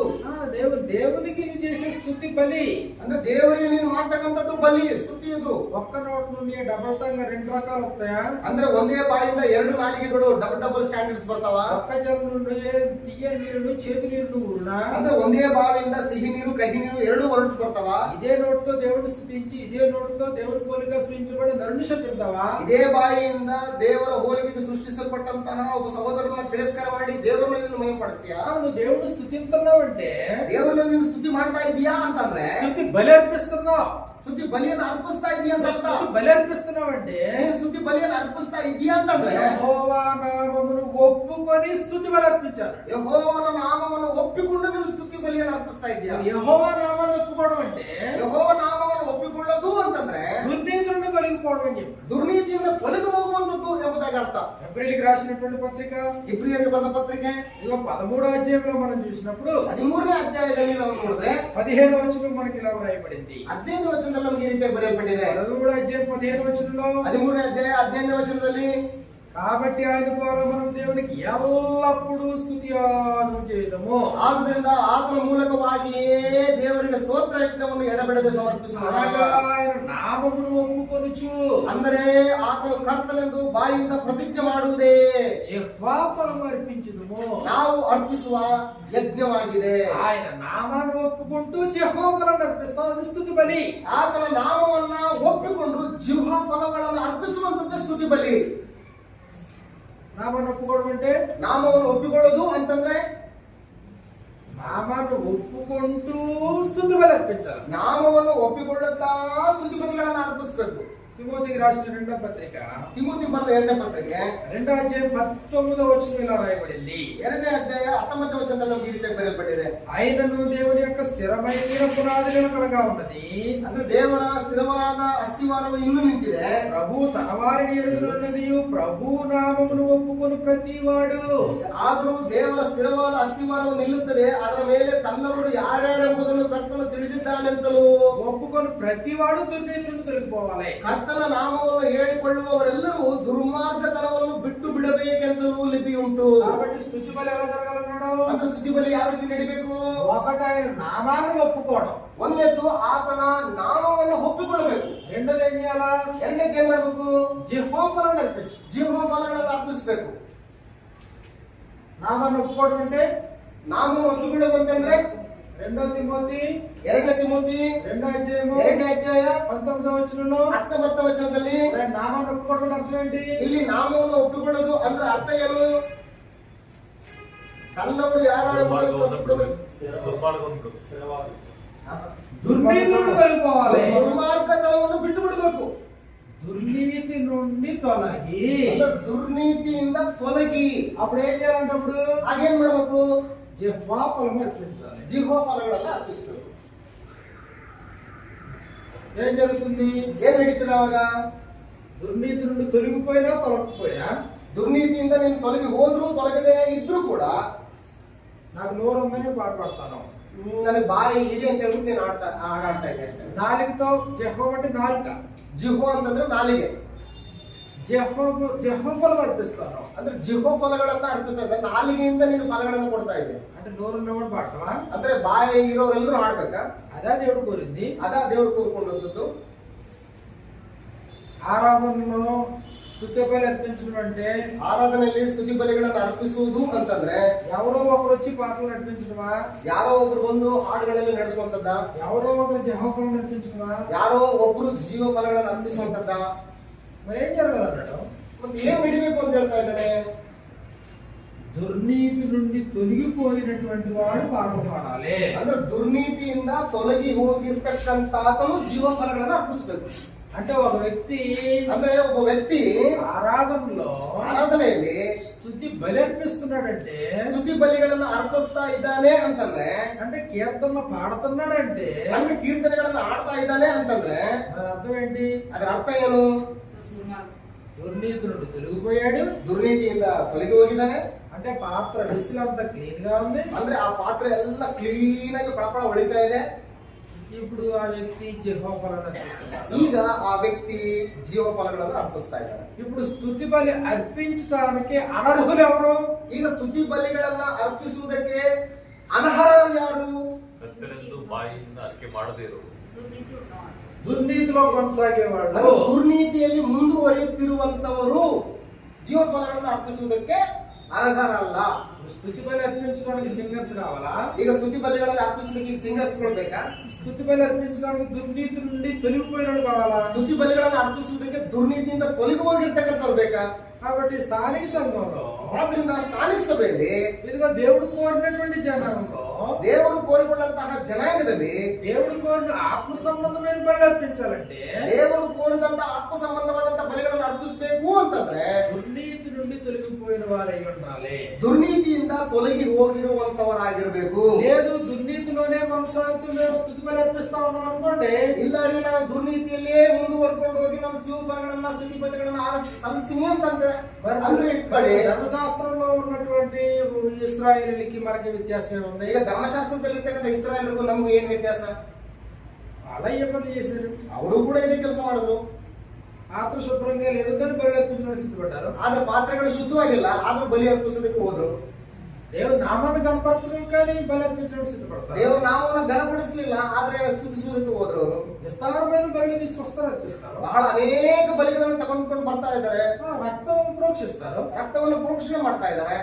దేవునికి నువ్వు చేసే స్తుతి బలి. ಅಂದ್ರೆ ದೇವರಿಗೆ ನೀನು ಮಾಡ್ತಕ್ಕಂಥದ್ದು ಬಲಿ, ಸ್ತುತಿ. ಇದು ఒక్క నోట్ నుండి డబల్ టంగ్ 2 రకాలు వస్తాయా? ಅಂದ್ರೆ ಒಂದೇ ಬಾಯಿಂದ 2 ನಾಲಿಗೆಗಳು ಡಬಲ್ ಸ್ಟ್ಯಾಂಡರ್ಡ್ಸ್ ಬರ್ತಾವ. ఒక్క జలం నుండి తీయని నీరును చేదు నీరును ఊరునా? ಅಂದ್ರೆ ಒಂದೇ ಬಾವಿಯಿಂದ ಸಿಹಿ ನೀರು ಕಹಿ ನೀರು 2 ಹೊರಟು ಬರ್ತಾವ. ఇదే నోటితో దేవుని స్తుతించి ఇదే నోటితో దేవుని పోలికగా సృష్టించబడి నరుని శపిస్తావా? ಇದೇ ಬಾಯಿಯಿಂದ ದೇವರ ಹೋಲಿಕೆಗೆ ಸೃಷ್ಟಿಸಲ್ಪಟ್ಟಂತಹ ಒಬ್ಬ ಸಹೋದರನ ತಿರಸ್ಕಾರ ಮಾಡಿ ದೇವರನ್ನ ನೀನು ಮಹಿಮೆ ಪಡ್ತೀಯಾ? నువ్వు దేవుని స్తుతిస్తున్నావంటే ದೇವರನ್ನ ನೀನು ಸ್ತುತಿ ಮಾಡ್ತಾ ಇದೀಯಾ ಅಂತಂದ್ರೆ స్తుతి బలి అర్పిస్తున్నావు. ಸ್ತುತಿ ಬಲಿಯನ್ನು ಅರ್ಪಿಸ್ತಾ ಇದೀಯಾ ಅಂತ ಅರ್ಥ. స్తుతి బలి అర్పిస్తున్నావంటే ನೀನು ಸ್ತುತಿ ಬಲಿಯನ್ನು ಅರ್ಪಿಸ್ತಾ ಇದೀಯಾ ಅಂತಂದ್ರೆ యెహోవా నామమును ఒప్పుకొని స్తుతి బలి అర్పించాలి. ಯೆಹೋವನ ನಾಮವನ್ನು ಒಪ್ಪಿಕೊಂಡು ನೀನು ಸ್ತುತಿ ಬಲಿಯನ್ನು ಅರ್ಪಿಸ್ತಾ ಇದೀಯಾ? యెహోవా నామాన్ని ఒప్పుకోవడం అంటే ಯೆಹೋವ ನಾಮವನ್ನು ಒಪ್ಪಿಕೊಳ್ಳೋದು ಅಂತಂದ್ರೆ దుర్నీతి నుండి తొలగిపోవడం అని చెప్పి ದುರ್ನೀತಿಯಿಂದ ತೊಲಗಿ ಹೋಗುವಂತದ್ದು ಎಂಬುದಾಗಿ ಅರ್ಥ. ఎబ్రిలికి రాసినటువంటి పత్రిక ಇಬ್ರಿಯರಿಗೆ ಬರೆದ ಪತ್ರಿಕೆ ఇదిగో 13వ అధ్యాయంలో మనం చూసినప్పుడు 13ನೇ ಅಧ್ಯಾಯದಲ್ಲಿ ನಾವು ನೋಡಿದ್ರೆ 15వ వచనం మనకి ఇలా వ్రాయబడింది. 15ನೇ ವಚನದಲ್ಲಿ ನಮಗೆ ಈ ರೀತಿಯಾಗಿ ಬರೆಯಲ್ಪಟ್ಟಿದೆ. 13వ అధ్యాయం 15వ వచనంలో 13ನೇ ಅಧ್ಯಾಯ 15ನೇ ವಚನದಲ್ಲಿ కాబట్టి ఆయన ద్వారా మనం దేవునికి ఎల్లప్పుడూ స్తుతి యాగం చేయదము. ಆದುದರಿಂದ ಆತನ ಮೂಲಕವಾಗಿಯೇ ದೇವರಿಗೆ ಸ್ತೋತ್ರ ಯಜ್ಞವನ್ನು ಎಡಬಿಡದೆ ಸಮರ್ಪಿಸೋಣ. ఆయన నామమును ఒప్పుకొనుచు ಅಂದರೆ ಆತನು ಕರ್ತನೆಂದು ಬಾಯಿಂದ ಪ್ರತಿಜ್ಞೆ ಮಾಡುವುದೇ జిహ్వా ఫలము అర్పించుదుము. ನಾವು ಅರ್ಪಿಸುವ ಯಜ್ಞವಾಗಿದೆ. ఆయన నామాన్ని ఒప్పుకుంటూ జిహ్వా ఫలం అర్పిస్తాం, అది స్తుతి బలి. ಆತನ ನಾಮವನ್ನ ಒಪ್ಪಿಕೊಂಡು ಜಿಹ್ವಾ ಫಲಗಳನ್ನು ಅರ್ಪಿಸುವಂತದ್ದೇ ಸ್ತುತಿ ಬಲಿ. నామాన్ని ఒప్పుకోవడం అంటే ನಾಮವನ್ನು ಒಪ್ಪಿಕೊಳ್ಳೋದು ಅಂತಂದ್ರೆ నామాన్ని ఒప్పుకుంటూ స్తుతి బలి అర్పించాలి. ನಾಮವನ್ನು ಒಪ್ಪಿಕೊಳ್ಳುತ್ತಾ ಸ್ತುತಿ ಬಲಿಗಳನ್ನು ಅರ್ಪಿಸಬೇಕು. తిమోతికి రాసిన రెండో పత్రిక తిమోతికి బರೆದ ಎರಡನೇ ಪತ್ರಿಕೆ 2వ అధ్యాయం 19వ వచనం ఇలా రాయబడింది. 2ನೇ ಅಧ್ಯಾಯ 19వ ವಚನದಲ್ಲಿ ಈ ರೀತಿಯಾಗಿ ಬರೆಯಲ್ಪಟ್ಟಿದೆ. ఆయనను దేవుని యొక్క స్థిరమైన పునాది నిలకడగా ఉన్నది. ಅಂದ್ರೆ ದೇವರ ಸ್ಥಿರವಾದ ಅಸ್ತಿವಾರವು ಇನ್ನೂ ನಿಂತಿದೆ. ప్రభు తన వారిని ఎరుగుతున్నదియు ప్రభు నామమును ఒప్పుకొని ప్రతివాడు. ಆದರೂ ದೇವರ ಸ್ಥಿರವಾದ ಅಸ್ತಿವಾರವು ನಿಲ್ಲುತ್ತದೆ, ಅದರ ಮೇಲೆ ತನ್ನವರು ಯಾರ್ಯಾರೆಂಬುದನ್ನು ಕರ್ತನು ತಿಳಿದಿದ್ದಾನೆಂತಲೂ ఒప్పుకొని ప్రతివాడు దుర్నీతి నుండి తొలగిపోవాలి. ಕರ್ತನ ನಾಮವನ್ನು ಹೇಳಿಕೊಳ್ಳುವವರೆಲ್ಲರೂ ದುರ್ಮಾರ್ಗತನವನ್ನು ಬಿಟ್ಟು ಬಿಡಬೇಕೆಂತಲೂ ಲಿಪಿ ಉಂಟು. కాబట్టి స్తుతి బలి ఎలా జరగాలన్నాడు? ಅಂದ್ರೆ ಸ್ತುತಿ ಬಲಿ ಯಾವ ರೀತಿ ನಡಿಬೇಕು? ఒకటి ఆయన నామాన్ని ఒప్పుకోవడం, ಒಂದೆದ್ದು ಆತನ ನಾಮವನ್ನು ಒಪ್ಪಿಕೊಳ್ಳಬೇಕು. రెండోది ఏం చేయాలా? ಎರಡನೇದು ಏನ್ ಮಾಡ್ಬೇಕು? జెహోవాను అర్పించు. ಜೀವ ಫಲಗಳನ್ನು ಅರ್ಪಿಸಬೇಕು. నామాన్ని ఒప్పుకోవడం అంటే ನಾಮವನ್ನು ಒಪ್ಪಿಕೊಳ್ಳೋದು ಅಂತಂದ್ರೆ 2వ తిమోతి 2ನೇ ತಿಮೋತಿ 2వ అధ్యాయము 2ನೇ ಅಧ್ಯಾಯ 19వ వచనంలో 19వ ವಚನದಲ್ಲಿ నామాన్ని ఒప్పుకోవడం అర్థం ఏంటి? ಇಲ್ಲಿ ನಾಮವನ್ನು ಒಪ್ಪಿಕೊಳ್ಳೋದು ಅಂದ್ರೆ ಅರ್ಥ ಏನು? ತನ್ನವರು ಯಾರು దుర్నీతి నుండి తొలగిపోవాలి. ದುರ್ಮಾರ್ಗತನವನ್ನು ಬಿಟ್ಟು ಬಿಡಬೇಕು. దుర్నీతి నుండి తొలగి ಅಂದ್ರೆ దుర్ನೀತಿಯಿಂದ ತೊಲಗಿ అప్పుడు ఏం చేయాలంటే అప్పుడు ಹಾಗೇನ್ ಮಾಡ್ಬೇಕು? జెహోవా ఫలము అర్పించాలి. ಜೀವ ಫಲಗಳನ್ನ ಅರ್ಪಿಸಬೇಕು. ఏం జరుగుతుంది? ಏನ್ ನಡೀತದೆ ಅವಾಗ? దుర్నీతి నుండి తొలగిపోయినా తొలగకపోయినా ದುರ್ನೀತಿಯಿಂದ ನೀನು ತೊಲಗಿ ಹೋದ್ರು ತೊಲಗದೆ ಇದ್ರೂ ಕೂಡ నాకు నోరు ఉందని పాట పాడతాను. ನನಗೆ ಬಾಯಿ ಇದೆ ಅಂತ ಹೇಳ್ಬಿಟ್ಟು నేను ಹಾಡಾಡ್ತಾ ಇದ್ದೆ ಅಷ್ಟೇ. నాలుగుతో జెహోవా అంటే నాలుక, ಜಿಹೋ ಅಂತಂದ್ರೆ ನಾಲಿಗೆ. జెహోవాలు అర్పిస్తాను ಅಂದ್ರೆ ಜಿಹೋ ಫಲಗಳನ್ನ ಅರ್ಪಿಸ್ತಾ ಇದ್ದ, ನಾಲಿಗೆಯಿಂದ ನೀನು ಫಲಗಳನ್ನು ಕೊಡ್ತಾ ಇದೆ. అంటే నోరు ఉన్నవాడు పాడతావా? ಅಂದ್ರೆ ಬಾಯಿ ಇರೋರೆಲ್ಲರೂ ಹಾಡ್ಬೇಕಾ? అదే దేవుడు కోరింది. ಅದ ದೇವ್ರು ಕೂರ್ಕೊಂಡದ್ದು. ఆరాధనలో స్తుతి బలి అర్పించడం అంటే ಆರಾಧನೆಯಲ್ಲಿ ಸ್ತುತಿ ಬಲಿಗಳನ್ನು ಅರ್ಪಿಸುವುದು ಅಂತಂದ್ರೆ ఎవరో ఒకరు వచ్చి పాటలు నడిపించడమా? ಯಾರೋ ಒಬ್ರು ಬಂದು ಹಾಡುಗಳಲ್ಲಿ ನಡೆಸುವಂತದ್ದ? ఎవరో ఒకరు జెహోవాను నడిపించడమా? ಯಾರೋ ಒಬ್ರು ಜೀವ ಫಲಗಳನ್ನು ಅರ್ಪಿಸುವಂತದ್ದ? మరి ఏం జరగాలన్నాడు? ಮತ್ತೆ ಏನ್ ನಡಿಬೇಕು ಅಂತ ಹೇಳ್ತಾ ಇದ್ದಾನೆ? దుర్నీతి నుండి తొలగిపోయినటువంటి వాడు పాటలు పాడాలి. ಅಂದ್ರೆ ದುರ್ನೀತಿಯಿಂದ ತೊಲಗಿ ಹೋಗಿರ್ತಕ್ಕಂತಾತನು ಜೀವ ಫಲಗಳನ್ನು ಅರ್ಪಿಸಬೇಕು. అంటే ఒక వ్యక్తి ಅಂದ್ರೆ ಒಬ್ಬ ವ್ಯಕ್ತಿ ಆರಾಧನೆಯಲ್ಲಿ స్తుతి బలి అర్పిస్తున్నాడంటే, ಸ್ತುತಿ ಬಲಿಗಳನ್ನ ಅರ್ಪಿಸ್ತಾ ಇದ್ದಾನೆ ಅಂತಂದ್ರೆ, అంటే కీర్తనలు పాడుతున్నాడంటే ಅಂದ್ರೆ ಕೀರ್ತನೆಗಳನ್ನ ಆಡ್ತಾ ಇದ್ದಾನೆ ಅಂತಂದ್ರೆ దాని అర్థం ఏంటి? ಅದರ ಅರ್ಥ ಏನು? దుర్నీతి నుండి తొలగిపోయాడు, ದುರ್ನೀತಿಯಿಂದ ತೊಲಗಿ ಹೋಗಿದ್ದಾನೆ. అంటే పాత్ర విసిలంత క్లీన్ గా ఉంది. ಅಂದ್ರೆ ಆ ಪಾತ್ರೆ ಎಲ್ಲ ಕ್ಲೀನ್ ಆಗಿ ಪಳಪಳ ಹೊಳಿತಾ ಇದೆ. ఇప్పుడు ఆ వ్యక్తి జెహోవా ఫలాన్ని అర్పిస్తున్నాడు. ಈಗ ಆ ವ್ಯಕ್ತಿ ಜೀವ ಫಲಗಳನ್ನು ಅರ್ಪಿಸ್ತಾ ಇದ್ದಾನೆ. ఇప్పుడు స్తుతి బలి అర్పించడానికి అనర్హులు ఎవరు? ಈಗ ಸ್ತುತಿ ಬಲಿಗಳನ್ನ ಅರ್ಪಿಸುವುದಕ್ಕೆ ಅನರ್ಹರು ಯಾರು? ಕತ್ತಲೆಂದು ಬಾಯಿಯಿಂದ ಅರಿಕೆ ಮಾಡದೇ ಇರುವುದು, దుర్నీతిలో కొనసాగేవాళ్ళు, ಅದು ದುರ್ನೀತಿಯಲ್ಲಿ ಮುಂದುವರಿಯುತ್ತಿರುವಂತವರು ಜೀವ ಫಲಗಳನ್ನು ಅರ್ಪಿಸುವುದಕ್ಕೆ ಅರ್ಹರಲ್ಲ. స్తుతి బలి అర్పించడానికి సింగర్స్ కావాలా? ಈಗ ಸ್ತುತಿ ಬಲಿಗಳನ್ನು ಅರ್ಪಿಸುವುದಕ್ಕೆ ಈಗ ಸಿಂಗರ್ಸ್ ಗಳು ಬೇಕಾ? స్తుతి బలి అర్పించడానికి దుర్నీతి నుండి తొలగిపోయినోడు కావాలా? ಸ್ತುತಿ ಬಲಿಗಳನ್ನು ಅರ್ಪಿಸುವುದಕ್ಕೆ ದುರ್ನೀತಿಯಿಂದ ತೊಲಗಿ ಹೋಗಿರ್ತಕ್ಕಂಥವ್ರು ಬೇಕಾ? కాబట్టి స్థానిక సంఘంలో ಆದ್ರಿಂದ ಸ್ಥಾನಿಕ ಸಭೆಯಲ್ಲಿ ఇదిగో దేవుడు కోరినటువంటి జనాంగంలో, ದೇವರು ಕೋರಿಕೊಂಡಂತಹ ಜನಾಂಗದಲ್ಲಿ దేవుడు కోరిన ఆత్మ సంబంధమైన బలి అర్పించాలంటే ದೇವರು ಕೋರಿದಂತ ಆತ್ಮ ಸಂಬಂಧವಾದಂತ ಬಲಿಗಳನ್ನು ಅರ್ಪಿಸಬೇಕು ಅಂತಂದ್ರೆ దుర్నీతి నుండి తొలగిపోయిన వారై ఉండాలి. ದುರ್ನೀತಿಯಿಂದ ತೊಲಗಿ ಹೋಗಿರುವಂತವರಾಗಿರ್ಬೇಕು. లేదు దుర్నీతిలోనే కొనసాగుతూ మేము స్తుతి బలి అర్పిస్తా ఉన్నాం అనుకోండి, ಇಲ್ಲ ರೀ ನಾನು ದುರ್ನೀತಿಯಲ್ಲೇ ಮುಂದುವರ್ಕೊಂಡು ಹೋಗಿ ನಾನು ಜೀವ ಫಲಗಳನ್ನ ಸ್ತುತಿ ಬಲಿಗಳನ್ನ ಸಲ್ಲಿಸ್ತೀನಿ ಅಂತಂದ್ರೆ ಅಂದ್ರೆ ಇಟ್ಕೊಳ್ಳಿ. ధర్మశాస్త్రంలో ఉన్నటువంటి ఇశ్రాయేలీకి మనకి వ్యత్యాసం ఉంది. ಈಗ ಧರ್ಮಶಾಸ್ತ್ರದಲ್ಲಿರ್ತಕ್ಕಂಥ ಇಸ್ರಾಯೇಲರಿಗೂ ನಮ್ಗೆ ಏನ್ ವ್ಯತ್ಯಾಸ? అలా ఏ పని చేశారు? ಅವರು ಕೂಡ ಇದೇ ಕೆಲಸ ಮಾಡಿದ್ರು. పాత్ర శుభ్రంగా లేదు కానీ బలి అర్పించడానికి సిద్ధపడ్డారు. ಆದ್ರೆ ಪಾತ್ರೆಗಳು ಶುದ್ಧವಾಗಿಲ್ಲ, ಆದ್ರೂ ಬಲಿ ಅರ್ಪಿಸೋದಕ್ಕೆ ಹೋದ್ರು. దేవుడు నామాన్ని కనపరచడం కానీ బలి అర్పించడానికి సిద్ధపడతారు. ದೇವರು ನಾಮವನ್ನು ಘನಪಡಿಸಲಿಲ್ಲ, ಆದ್ರೆ ಸ್ತುತಿಸುವುದಕ್ಕೆ ಹೋದ್ರು ಅವರು. విస్తారమైన బలి తీసుకొస్తారు, అర్పిస్తారు. ಬಹಳ ಅನೇಕ ಬಲಿಗಳನ್ನು ತಗೊಂಡ್ಕೊಂಡು ಬರ್ತಾ ಇದ್ದಾರೆ. రక్తం ప్రోక్షిస్తారు, ರಕ್ತವನ್ನು ಪ್ರೋಕ್ಷಣೆ ಮಾಡ್ತಾ ಇದ್ದಾರೆ.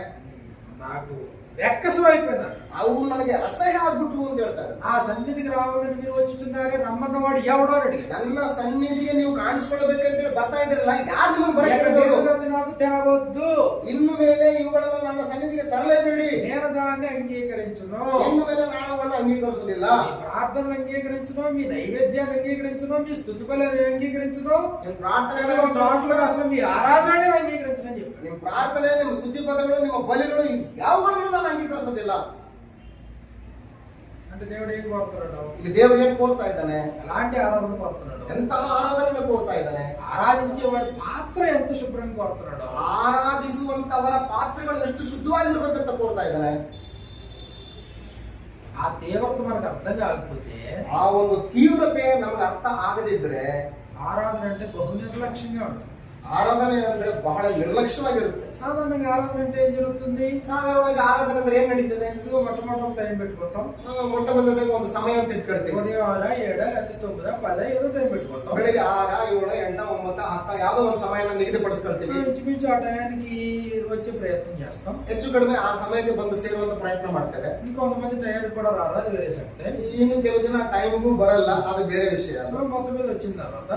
నాకు వెక్కసం అయిపోయింది. ಅವು ನನಗೆ ಅಸಹ್ಯ ಆಗ್ಬಿಟ್ರು ಅಂತ ಹೇಳ್ತಾರೆ. ఆ సన్నిధికి రావాలని మీరు వచ్చుచున్నారే, రమ్మన్నవాడు ఎవడో అని అడిగాడు. ನನ್ನ ಸನ್ನಿಧಿಗೆ ನೀವು ಕಾಣಿಸ್ಕೊಳ್ಬೇಕಂತೇಳಿ ಬರ್ತಾ ಇದ್ರಲ್ಲ, ಯಾರು ನಿಮ್ಮನ್ನು ಬರಕಿದ್ರು? అది నాకు తేవద్దు, ಇನ್ನು ಮೇಲೆ ಇವುಗಳನ್ನು ನನ್ನ ಸನ್ನಿಧಿಗೆ ತರಲೇಬೇಡಿ, నేను దాన్ని అంగీకరించును. ಇನ್ನು ಮೇಲೆ ನಾನು ಅವುಗಳನ್ನು ಅಂಗೀಕರಿಸುವುದಿಲ್ಲ. మీ ప్రార్థనలు అంగీకరించును, మీ నైవేద్యాన్ని అంగీకరించును, మీ స్తుతి బలులను అంగీకరించును, ನಿಮ್ಮ ಪ್ರಾರ್ಥನೆ, దాంట్లో అసలు మీ ఆరాధననే అంగీకరించని చెప్పాడు. ನಿಮ್ಮ ಪ್ರಾರ್ಥನೆ, ನಿಮ್ಮ ಸ್ತುತಿ ಪದಗಳು, ನಿಮ್ಮ ಬಲಿಗಳು ಯಾವುಗಳನ್ನು ನಾನು ಅಂಗೀಕರಿಸೋದಿಲ್ಲ. అంటే దేవుడు ఏం కోరుతున్నాడు? ಈಗ ದೇವರು ಏನ್ ಕೋರ್ತಾ ಇದ್ದಾನೆ? ఎలాంటి ఆరాధన కోరుతున్నాడు? ಎಂತಹ ಆರಾಧನೆ ಕೋರ್ತಾ ಇದ್ದಾನೆ? ఆరాధించేవాడి పాత్ర ఎంత శుభ్రంగా కోరుతున్నాడు? ಆರಾಧಿಸುವಂತವರ ಪಾತ್ರೆಗಳು ಎಷ್ಟು ಶುದ್ಧವಾಗಿರ್ಬೇಕಂತ ಕೋರ್ತಾ ಇದ್ದಾನೆ. ఆ తీవ్రత మనకు అర్థం కాకపోతే, ಆ ಒಂದು ತೀವ್ರತೆ ನಮಗೆ ಅರ್ಥ ಆಗದಿದ್ರೆ, ఆరాధన అంటే బహు నిర్లక్ష్యంగా ఉంటుంది. ಆರಾಧನೆ ಅಂದ್ರೆ ಬಹಳ ನಿರ್ಲಕ್ಷ್ಯವಾಗಿರುತ್ತೆ. సాధారణంగా ఆరాధన అంటే ఏం జరుగుతుంది? ಸಾಧಾರಣವಾಗಿ ಆರಾಧನೆ ಅಂದ್ರೆ ಏನ್ ನಡೀತದೆ? ఇదిగో మొట్టమొదటి టైం పెట్టుకుంటాం. ಮೊಟ್ಟ ಮೊದಲನೇದಾಗಿ ಒಂದು ಸಮಯ ಅಂತ ಇಟ್ಕೊಳ್ತೀವಿ. ఉదయం 6, 7 లేకపోతే 9, 10 ఏదో టైం పెట్టుకుంటాం. ಬೆಳಿಗ್ಗೆ 6, 7, 8, 9, 10 ಯಾವುದೋ ಒಂದು ಸಮಯನ ನಿಗದಿಪಡಿಸ್ಕೊಳ್ತೀವಿ. ఇంచుమించు ఆ టయానికి వచ్చే ప్రయత్నం చేస్తాం. ಹೆಚ್ಚು ಕಡಿಮೆ ಆ ಸಮಯಕ್ಕೆ ಬಂದು ಸೇರುವಂತ ಪ್ರಯತ್ನ ಮಾಡ್ತೇವೆ. ఇంకొంతమంది టయానికి కూడా రాదు, అది వేరే సంగతి. ಇನ್ನು ಕೆಲವು ಜನ ಟೈಮ್ಗೂ ಬರಲ್ಲ, ಅದು ಬೇರೆ ವಿಷಯ. మొత్తం మీద వచ్చిన తర్వాత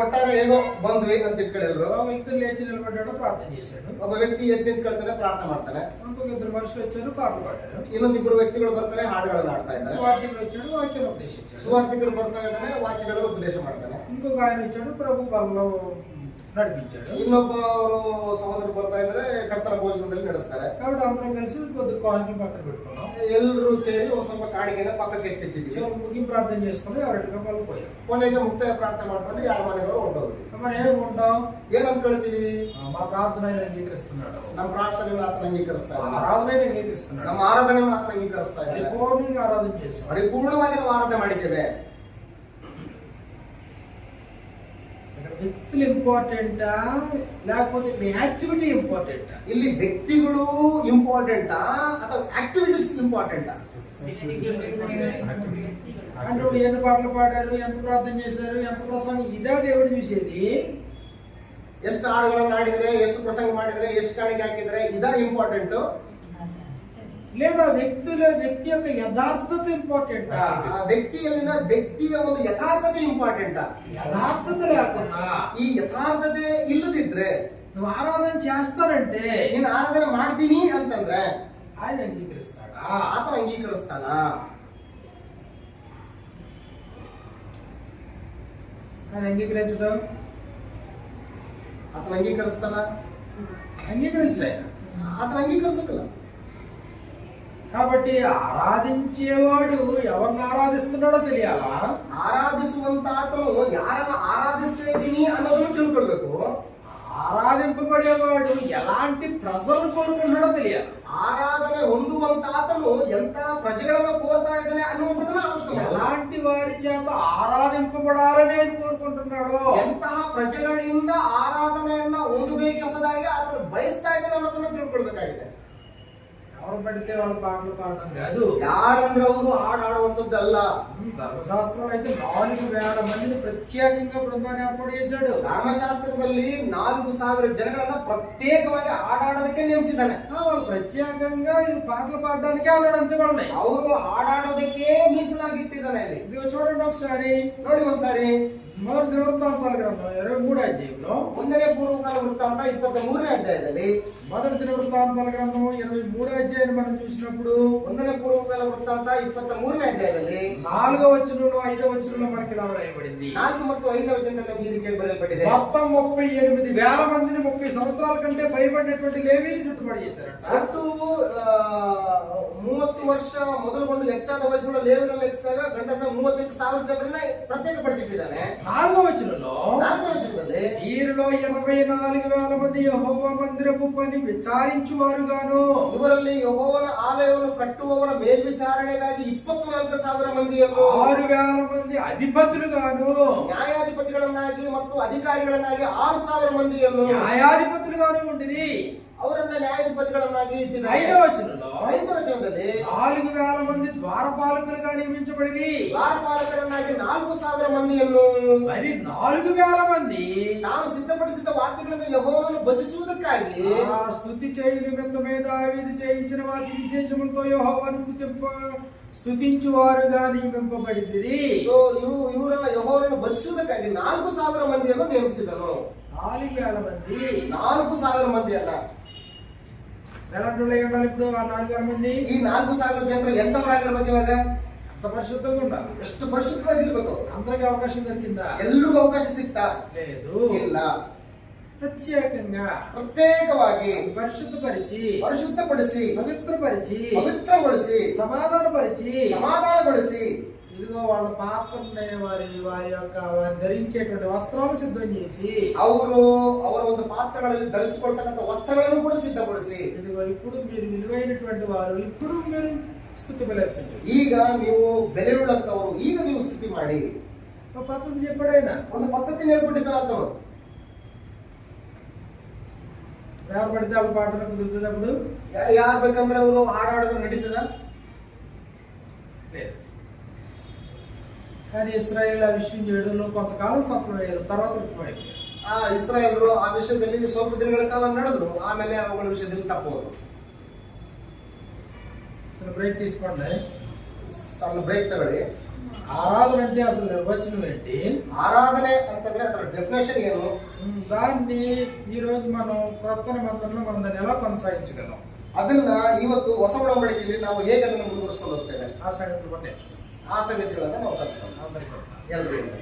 ಒಟ್ಟಾರೆ ಹೇಗೋ ಬಂದ್ವಿ ಅಂತ ಇಟ್ಕೊಳ್ಳೋರು. ఆ వ్యక్తి లేచి నిలబడ్డాడు, ప్రార్థన చేశాడు. ಒಬ್ಬ ವ್ಯಕ್ತಿ ಎದ್ದು ನಿಂತ್ಕೊಳ್ತಾನೆ, ಪ್ರಾರ್ಥನೆ ಮಾಡ್ತಾನೆ. ఇంకొక 2 మనుషులు వచ్చారు, పాటలు పాడారు. ಇನ್ನೊಂದಿಬ್ಬರು ವ್ಯಕ್ತಿಗಳು ಬರ್ತಾರೆ, ಹಾಡುಗಳನ್ನು ಹಾಡ್ತಾ ಇದ್ದಾರೆ. సువార్థికుడు వచ్చాడు, వాక్యాన్ని ఉపదేశించాడు. ಸುವಾರ್ತಿಕರು ಬರ್ತಾ ಇದ್ದಾನೆ, ವಾಕ್ಯಗಳನ್ನು ಉಪದೇಶ ಮಾಡ್ತಾನೆ. ఇంకొక ఆయన వచ్చాడు, ప్రభు బలలో నడిపించాడు. ಇನ್ನೊಬ್ಬರು సహోదరు ಬರ್ತಾ ಇದ್ರೆ ಕರ್ತನ ಭೋಜನದಲ್ಲಿ ನಡೆಸ್ತಾರೆ. కాబట్టి అందరం కలిసి కొద్ది కానుకలు పక్కన పెట్టుకున్నాం. ಎಲ್ಲರೂ ಸೇರಿ ಒಂದು ಸ್ವಲ್ಪ ಕಾಣಿಕೆನ ಪಕ್ಕಕ್ಕೆ ಎತ್ತಿಟ್ಟಿದ್ದೀವಿ. చివరికి ముగింపు ప్రార్థన చేసుకుని ఎవరింటికి వాళ్ళు పోయారు. ಕೊನೆಗೆ ಮುಕ್ತಾಯ ಪ್ರಾರ್ಥನೆ ಮಾಡ್ಕೊಂಡು ಯಾರ ಮನೆಯವರು ಹೊರಟೋದು. మనం ఏమనుకుంటాం? ಏನ್ ಅನ್ಕೊಳ್ತೀವಿ? మా ప్రార్థన ఆయన అంగీకరిస్తున్నాడు, ನಮ್ಮ ಪ್ರಾರ್ಥನೆಯನ್ನು ಆತನ ಅಂಗೀಕರಿಸ್ತಾ ಇದ್ದಾನೆ, ఆరాధన అంగీకరిస్తున్నాడు, ನಮ್ಮ ಆರಾಧನೆಯನ್ನು ಆತನ ಅಂಗೀಕರಿಸ್ತಾ ಇದ್ದಾನೆ, పరిపూర్ణంగా ఆరాధన చేస్తాం. ಪರಿಪೂರ್ಣವಾಗಿ ನಾವು ಆರಾಧನೆ ಮಾಡಿದ್ದೇವೆ. ఇక్కడ వ్యక్తులు ఇంపార్టెంటా లేకపోతే మీ యాక్టివిటీ ఇంపార్టెంటా? ಇಲ್ಲಿ ವ್ಯಕ್ತಿಗಳು ಇಂಪಾರ್ಟೆಂಟಾ ಅಥವಾ ಆಕ್ಟಿವಿಟೀಸ್ ಇಂಪಾರ್ಟೆಂಟಾ? అంటే ఇప్పుడు ఎన్ని పాటలు పాడారు, ఎంత ప్రార్థన చేశారు, ఎంత ప్రసంగం, ఇదే దేవుడు చూసేది? ಎಷ್ಟು ಹಾಡುಗಳನ್ನು ಹಾಡಿದ್ರೆ, ಎಷ್ಟು ಪ್ರಸಂಗ ಮಾಡಿದ್ರೆ, ಎಷ್ಟು ಕಾಣಿಕೆ ಹಾಕಿದ್ರೆ, ಇದಾ ಇಂಪಾರ್ಟೆಂಟ್? లేదా వ్యక్తి యొక్క యథార్థత ఇంపార్టెంటా? ಆ ವ್ಯಕ್ತಿಯಲ್ಲಿನ ವ್ಯಕ್ತಿಯ ಒಂದು ಯಥಾರ್ಥತೆ ಇಂಪಾರ್ಟೆಂಟಾ? యథార్థత లేకుండా ಈ ಯಥಾರ್ಥತೆ ಇಲ್ಲದಿದ್ರೆ, నువ్వు ఆరాధన చేస్తానంటే ನೀನು ಆರಾಧನೆ ಮಾಡ್ತೀನಿ ಅಂತಂದ್ರೆ ఆయన అంగీకరిస్తాడా? ಆತನ ಅಂಗೀಕರಿಸ್ತಾನ? ఆయన అంగీకరించడం, ಆತನ ಅಂಗೀಕರಿಸ್ತಾನ? అంగీకరించలే ఆయన. ಆತನ ಅಂಗೀಕರಿಸೋದಿಲ್ಲ. కాబట్టి ఆరాధించేవాడు ఎవరిని ఆరాధిస్తున్నాడో తెలియాలా? ಆರಾಧಿಸುವಂತ ಆತನು ಯಾರನ್ನ ಆರಾಧಿಸ್ತಾ ಇದ್ದೀನಿ ಅನ್ನೋದನ್ನು ತಿಳ್ಕೊಳ್ಬೇಕು. ఆరాధింపబడేవాడు ఎలాంటి ప్రజలను కోరుకుంటున్నాడో తెలియాలి. ಆರಾಧನೆ ಹೊಂದುವಂತ ಆತನು ಎಂತ ಪ್ರಜೆಗಳನ್ನು ಕೋರ್ತಾ ಇದ್ದಾನೆ ಅನ್ನುವಂಥದ್ದನ್ನ ಅವಶ್ಯಕ. ఎలాంటి వారి చేత ఆరాధింపబడాలని ఆయన కోరుకుంటున్నాడో, ಎಂತಹ ಪ್ರಜೆಗಳಿಂದ ಆರಾಧನೆಯನ್ನ ಹೊಂದಬೇಕೆಂಬುದಾಗಿ ಆತನು ಬಯಸ್ತಾ ಇದ್ದಾನೆ ಅನ್ನೋದನ್ನ ತಿಳ್ಕೊಳ್ಬೇಕಾಗಿದೆ. ఎవరు పడితే వాళ్ళు పాటలు పాడడం కాదు. ಯಾರಂದ್ರೆ ಅವರು ಹಾಡುವಂತದ್ದಲ್ಲ. ధర్మశాస్త్రంలో అయితే 4,000 మందిని ప్రత్యేకంగా బృందాన్ని ఏర్పాటు చేశాడు. ಧರ್ಮಶಾಸ್ತ್ರದಲ್ಲಿ 4,000 ಜನಗಳನ್ನ ಪ್ರತ್ಯೇಕವಾಗಿ ಹಾಡಾಡೋದಕ್ಕೆ ನೇಮಿಸಿದ್ದಾನೆ. వాళ్ళు ప్రత్యేకంగా ఇది పాటలు పాడడానికే అన్నాడు, అంతే వాళ్ళని. ಅವರು ಹಾಡಾಡೋದಕ್ಕೆ ಮೀಸಲಾಗಿ ಇಟ್ಟಿದ್ದಾನೆ. ಅಲ್ಲಿ ఇదిగో చూడండి ఒకసారి, ನೋಡಿ ಒಂದ್ಸಾರಿ మొదటి దినవృత్తాంతాల గ్రంథం 23వ అధ్యాయంలో, ಒಂದನೇ ಪೂರ್ವಕಾಲ ವೃತ್ತಾಂತ 23ನೇ ಅಧ್ಯಾಯದಲ್ಲಿ, మొదటి దినవృత్తాంతాల గ్రంథం 23వ అధ్యాయాన్ని మనం చూసినప్పుడు, ಒಂದನೇ ಪೂರ್ವಕಾಲ ವೃತ್ತಾಂತ 23ನೇ ಅಧ್ಯಾಯದಲ್ಲಿ 4వ వచనంలో 5వ వచనంలో మనకి ఇలా రాయబడింది. 4 ಮತ್ತು 5ನೇ ವಚನದಲ್ಲಿ ಈ ರೀತಿಯಾಗಿ ಬರೆಯಲ್ಪಟ್ಟಿದೆ. మొత్తం 38,000 మందిని 30 సంవత్సరాల కంటే పైబడినటువంటి లేవీని సిద్ధపడి చేశారంట. ಒಟ್ಟು 30 ವರ್ಷ ಮೊದಲುಗೊಂಡು ಹೆಚ್ಚಾದ ವಯಸ್ಸುള്ള ಲೇವಿಯನ್ನು ಲೆಕ್ಕಿಸಿದಾಗ ಗಂಡಸ 38,000 ಜನರನ್ನ ಪ್ರತ್ಯೇಕಪಡಿಸಿಟ್ಟಿದ್ದಾನೆ. 4వ వచనంలో 4ನೇ ವಚನದಲ್ಲಿ వీరిలో 24,000 మంది యెహోవా మందిరపు పని విచారించువారుగాను, ಇವರಲ್ಲಿ ಯೆಹೋವನ ಆಲಯವನ್ನು ಕಟ್ಟುವವರ ಮೇಲ್ವಿಚಾರಣೆಗಾಗಿ 24,000 ಮಂದಿಯನ್ನು, 6,000 మంది అధిపతులుగాను, ನ್ಯಾಯಾಧಿಪತಿಗಳನ್ನಾಗಿ ಮತ್ತು ಅಧಿಕಾರಿಗಳನ್ನಾಗಿ 6,000 ಮಂದಿಯನ್ನು, న్యాయాధిపతులుగాను ఉండిరి. ಅವರನ್ನ ನ್ಯಾಯಾಧಿಪತಿಗಳನ್ನಾಗಿ ಇಟ್ಟಿದ್ದಾರೆ. 5వ వచనంలో 5వ ವಚನದಲ್ಲಿ 4000 మంది ద్వారపాలకులుగా నియమించబడిరి. ದ್ವಾರಪಾಲಕರನ್ನಾಗಿ 4000 ಮಂದಿಯನ್ನು మరి 4000 మంది ತಾನು ಸಿದ್ಧಪಡಿಸಿದ ವಾಕ್ಯಗಳನ್ನು ಯೆಹೋವನನ್ನು ಭಜಿಸುವುದಕ್ಕಾಗಿ ఆ స్తుతి చేయు నిమిత్తమే దావీదు చేయించిన వాక్య విశేషములతో యెహోవాను స్తుతించువారుగా నియమింపబడిదిరి. ಇವರನ್ನ ಯೆಹೋವನನ್ನು ಭಜಿಸುವುದಕ್ಕಾಗಿ 4000 ಮಂದಿಯನ್ನು ನೇಮಿಸಿದನು. 4000 మంది 4000 ಮಂದಿ ಅಲ್ಲ. ఎలాంటి వాళ్ళు ఉండాలి ఇప్పుడు ఆ 4000 మంది? ಈ 4000 ಜನರು ಎಂತವರಾಗಿರ್ಬೇಕು ಇವಾಗ? అంత పరిశుద్ధంగా ఉండాలి. ಎಷ್ಟು ಪರಿಶುದ್ಧವಾಗಿರ್ಬೇಕು? అందరికి అవకాశం దొరికిందా? ಎಲ್ರಿಗೂ ಅವಕಾಶ ಸಿಗ್ತಾ? లేదు. ಇಲ್ಲ. ప్రత్యేకంగా ಪ್ರತ್ಯೇಕವಾಗಿ పరిశుద్ధపరిచి పవిత్రపరిచి సమాధానపరిచి ఇదిగో వాళ్ళ పాత్రని వారి యొక్క ధరించేటువంటి వస్త్రాలు సిద్ధం చేసి ಅವರ ಒಂದು ಪಾತ್ರಗಳಲ್ಲಿ ಧರಿಸಿಕೊಳ್ತಕ್ಕಂಥ ವಸ್ತ್ರಗಳನ್ನು ಕೂಡ ಸಿದ್ಧಪಡಿಸಿ ఇదిగో ఇప్పుడు మీరు విలువైనటువంటి వారు, ఇప్పుడు మీరు స్తుతి బలెత్తండి. ಈಗ ನೀವು ಬೆಲೆಯುಳ್ಳಂತವರು, ಈಗ ನೀವು ಸ್ತುತಿ ಮಾಡಿ. పద్ధతి చెప్పాడైనా ಒಂದು ಪದ್ಧತಿ ಹೇಳ್ಬಿಟ್ಟಿದ್ದಾರೆ ಆತನು. ఎవరు పడితే వాళ్ళు పాటలు కుదురుతుంది అప్పుడు? ಯಾರು ಬೇಕಂದ್ರೆ ಅವರು ಹಾಡಾಡೋದು ನಡೀತದ? లేదు. కానీ ఇశ్రాయేల్ ఆ విషయం చేయడంలో కొంతకాలం సఫలమయ్యారు, తర్వాత విఫలమయ్యారు. ಇಸ್ರಾಯೇಲರು ಆ ವಿಷಯದಲ್ಲಿ ಸ್ವಲ್ಪ ದಿನಗಳ ಕಾಲ ನಡೆದ್ರು, ಆಮೇಲೆ ಅವುಗಳ ವಿಷಯದಲ್ಲಿ ತಪ್ಪೋದು. బ్రేక్ తీసుకోండి. ಸಣ್ಣ ಬ್ರೇಕ್ ತಗೊಳ್ಳಿ. ఆరాధన అంటే అసలు నిర్వచనం ఏంటి? ఆరాధನೆ ಅಂತಂದ್ರೆ ಅದರ ಡೆಫಿನೇಷನ್ ಏನು? దాన్ని ఈ రోజు మనం కొత్త నిబంధనలో మనం దాన్ని ఎలా కొనసాగించగలం? ಅದನ್ನ ಇವತ್ತು ಹೊಸ ಒಡಂಬಡಿಕೆಯಲ್ಲಿ ನಾವು ಹೇಗೆ ಅದನ್ನು ಮುಂದುವರಿಸಿಕೊಂಡು ಹೋಗ್ತೇವೆ? ఆ సంగతులు కూడా నేర్చుకుందాం. ಆ ಸಂಗತಿಗಳನ್ನ ನಾವು ಕಲಿತ್ಕೊಳ್ಳೋಣ. ಎಲ್ಲರಿಗೂ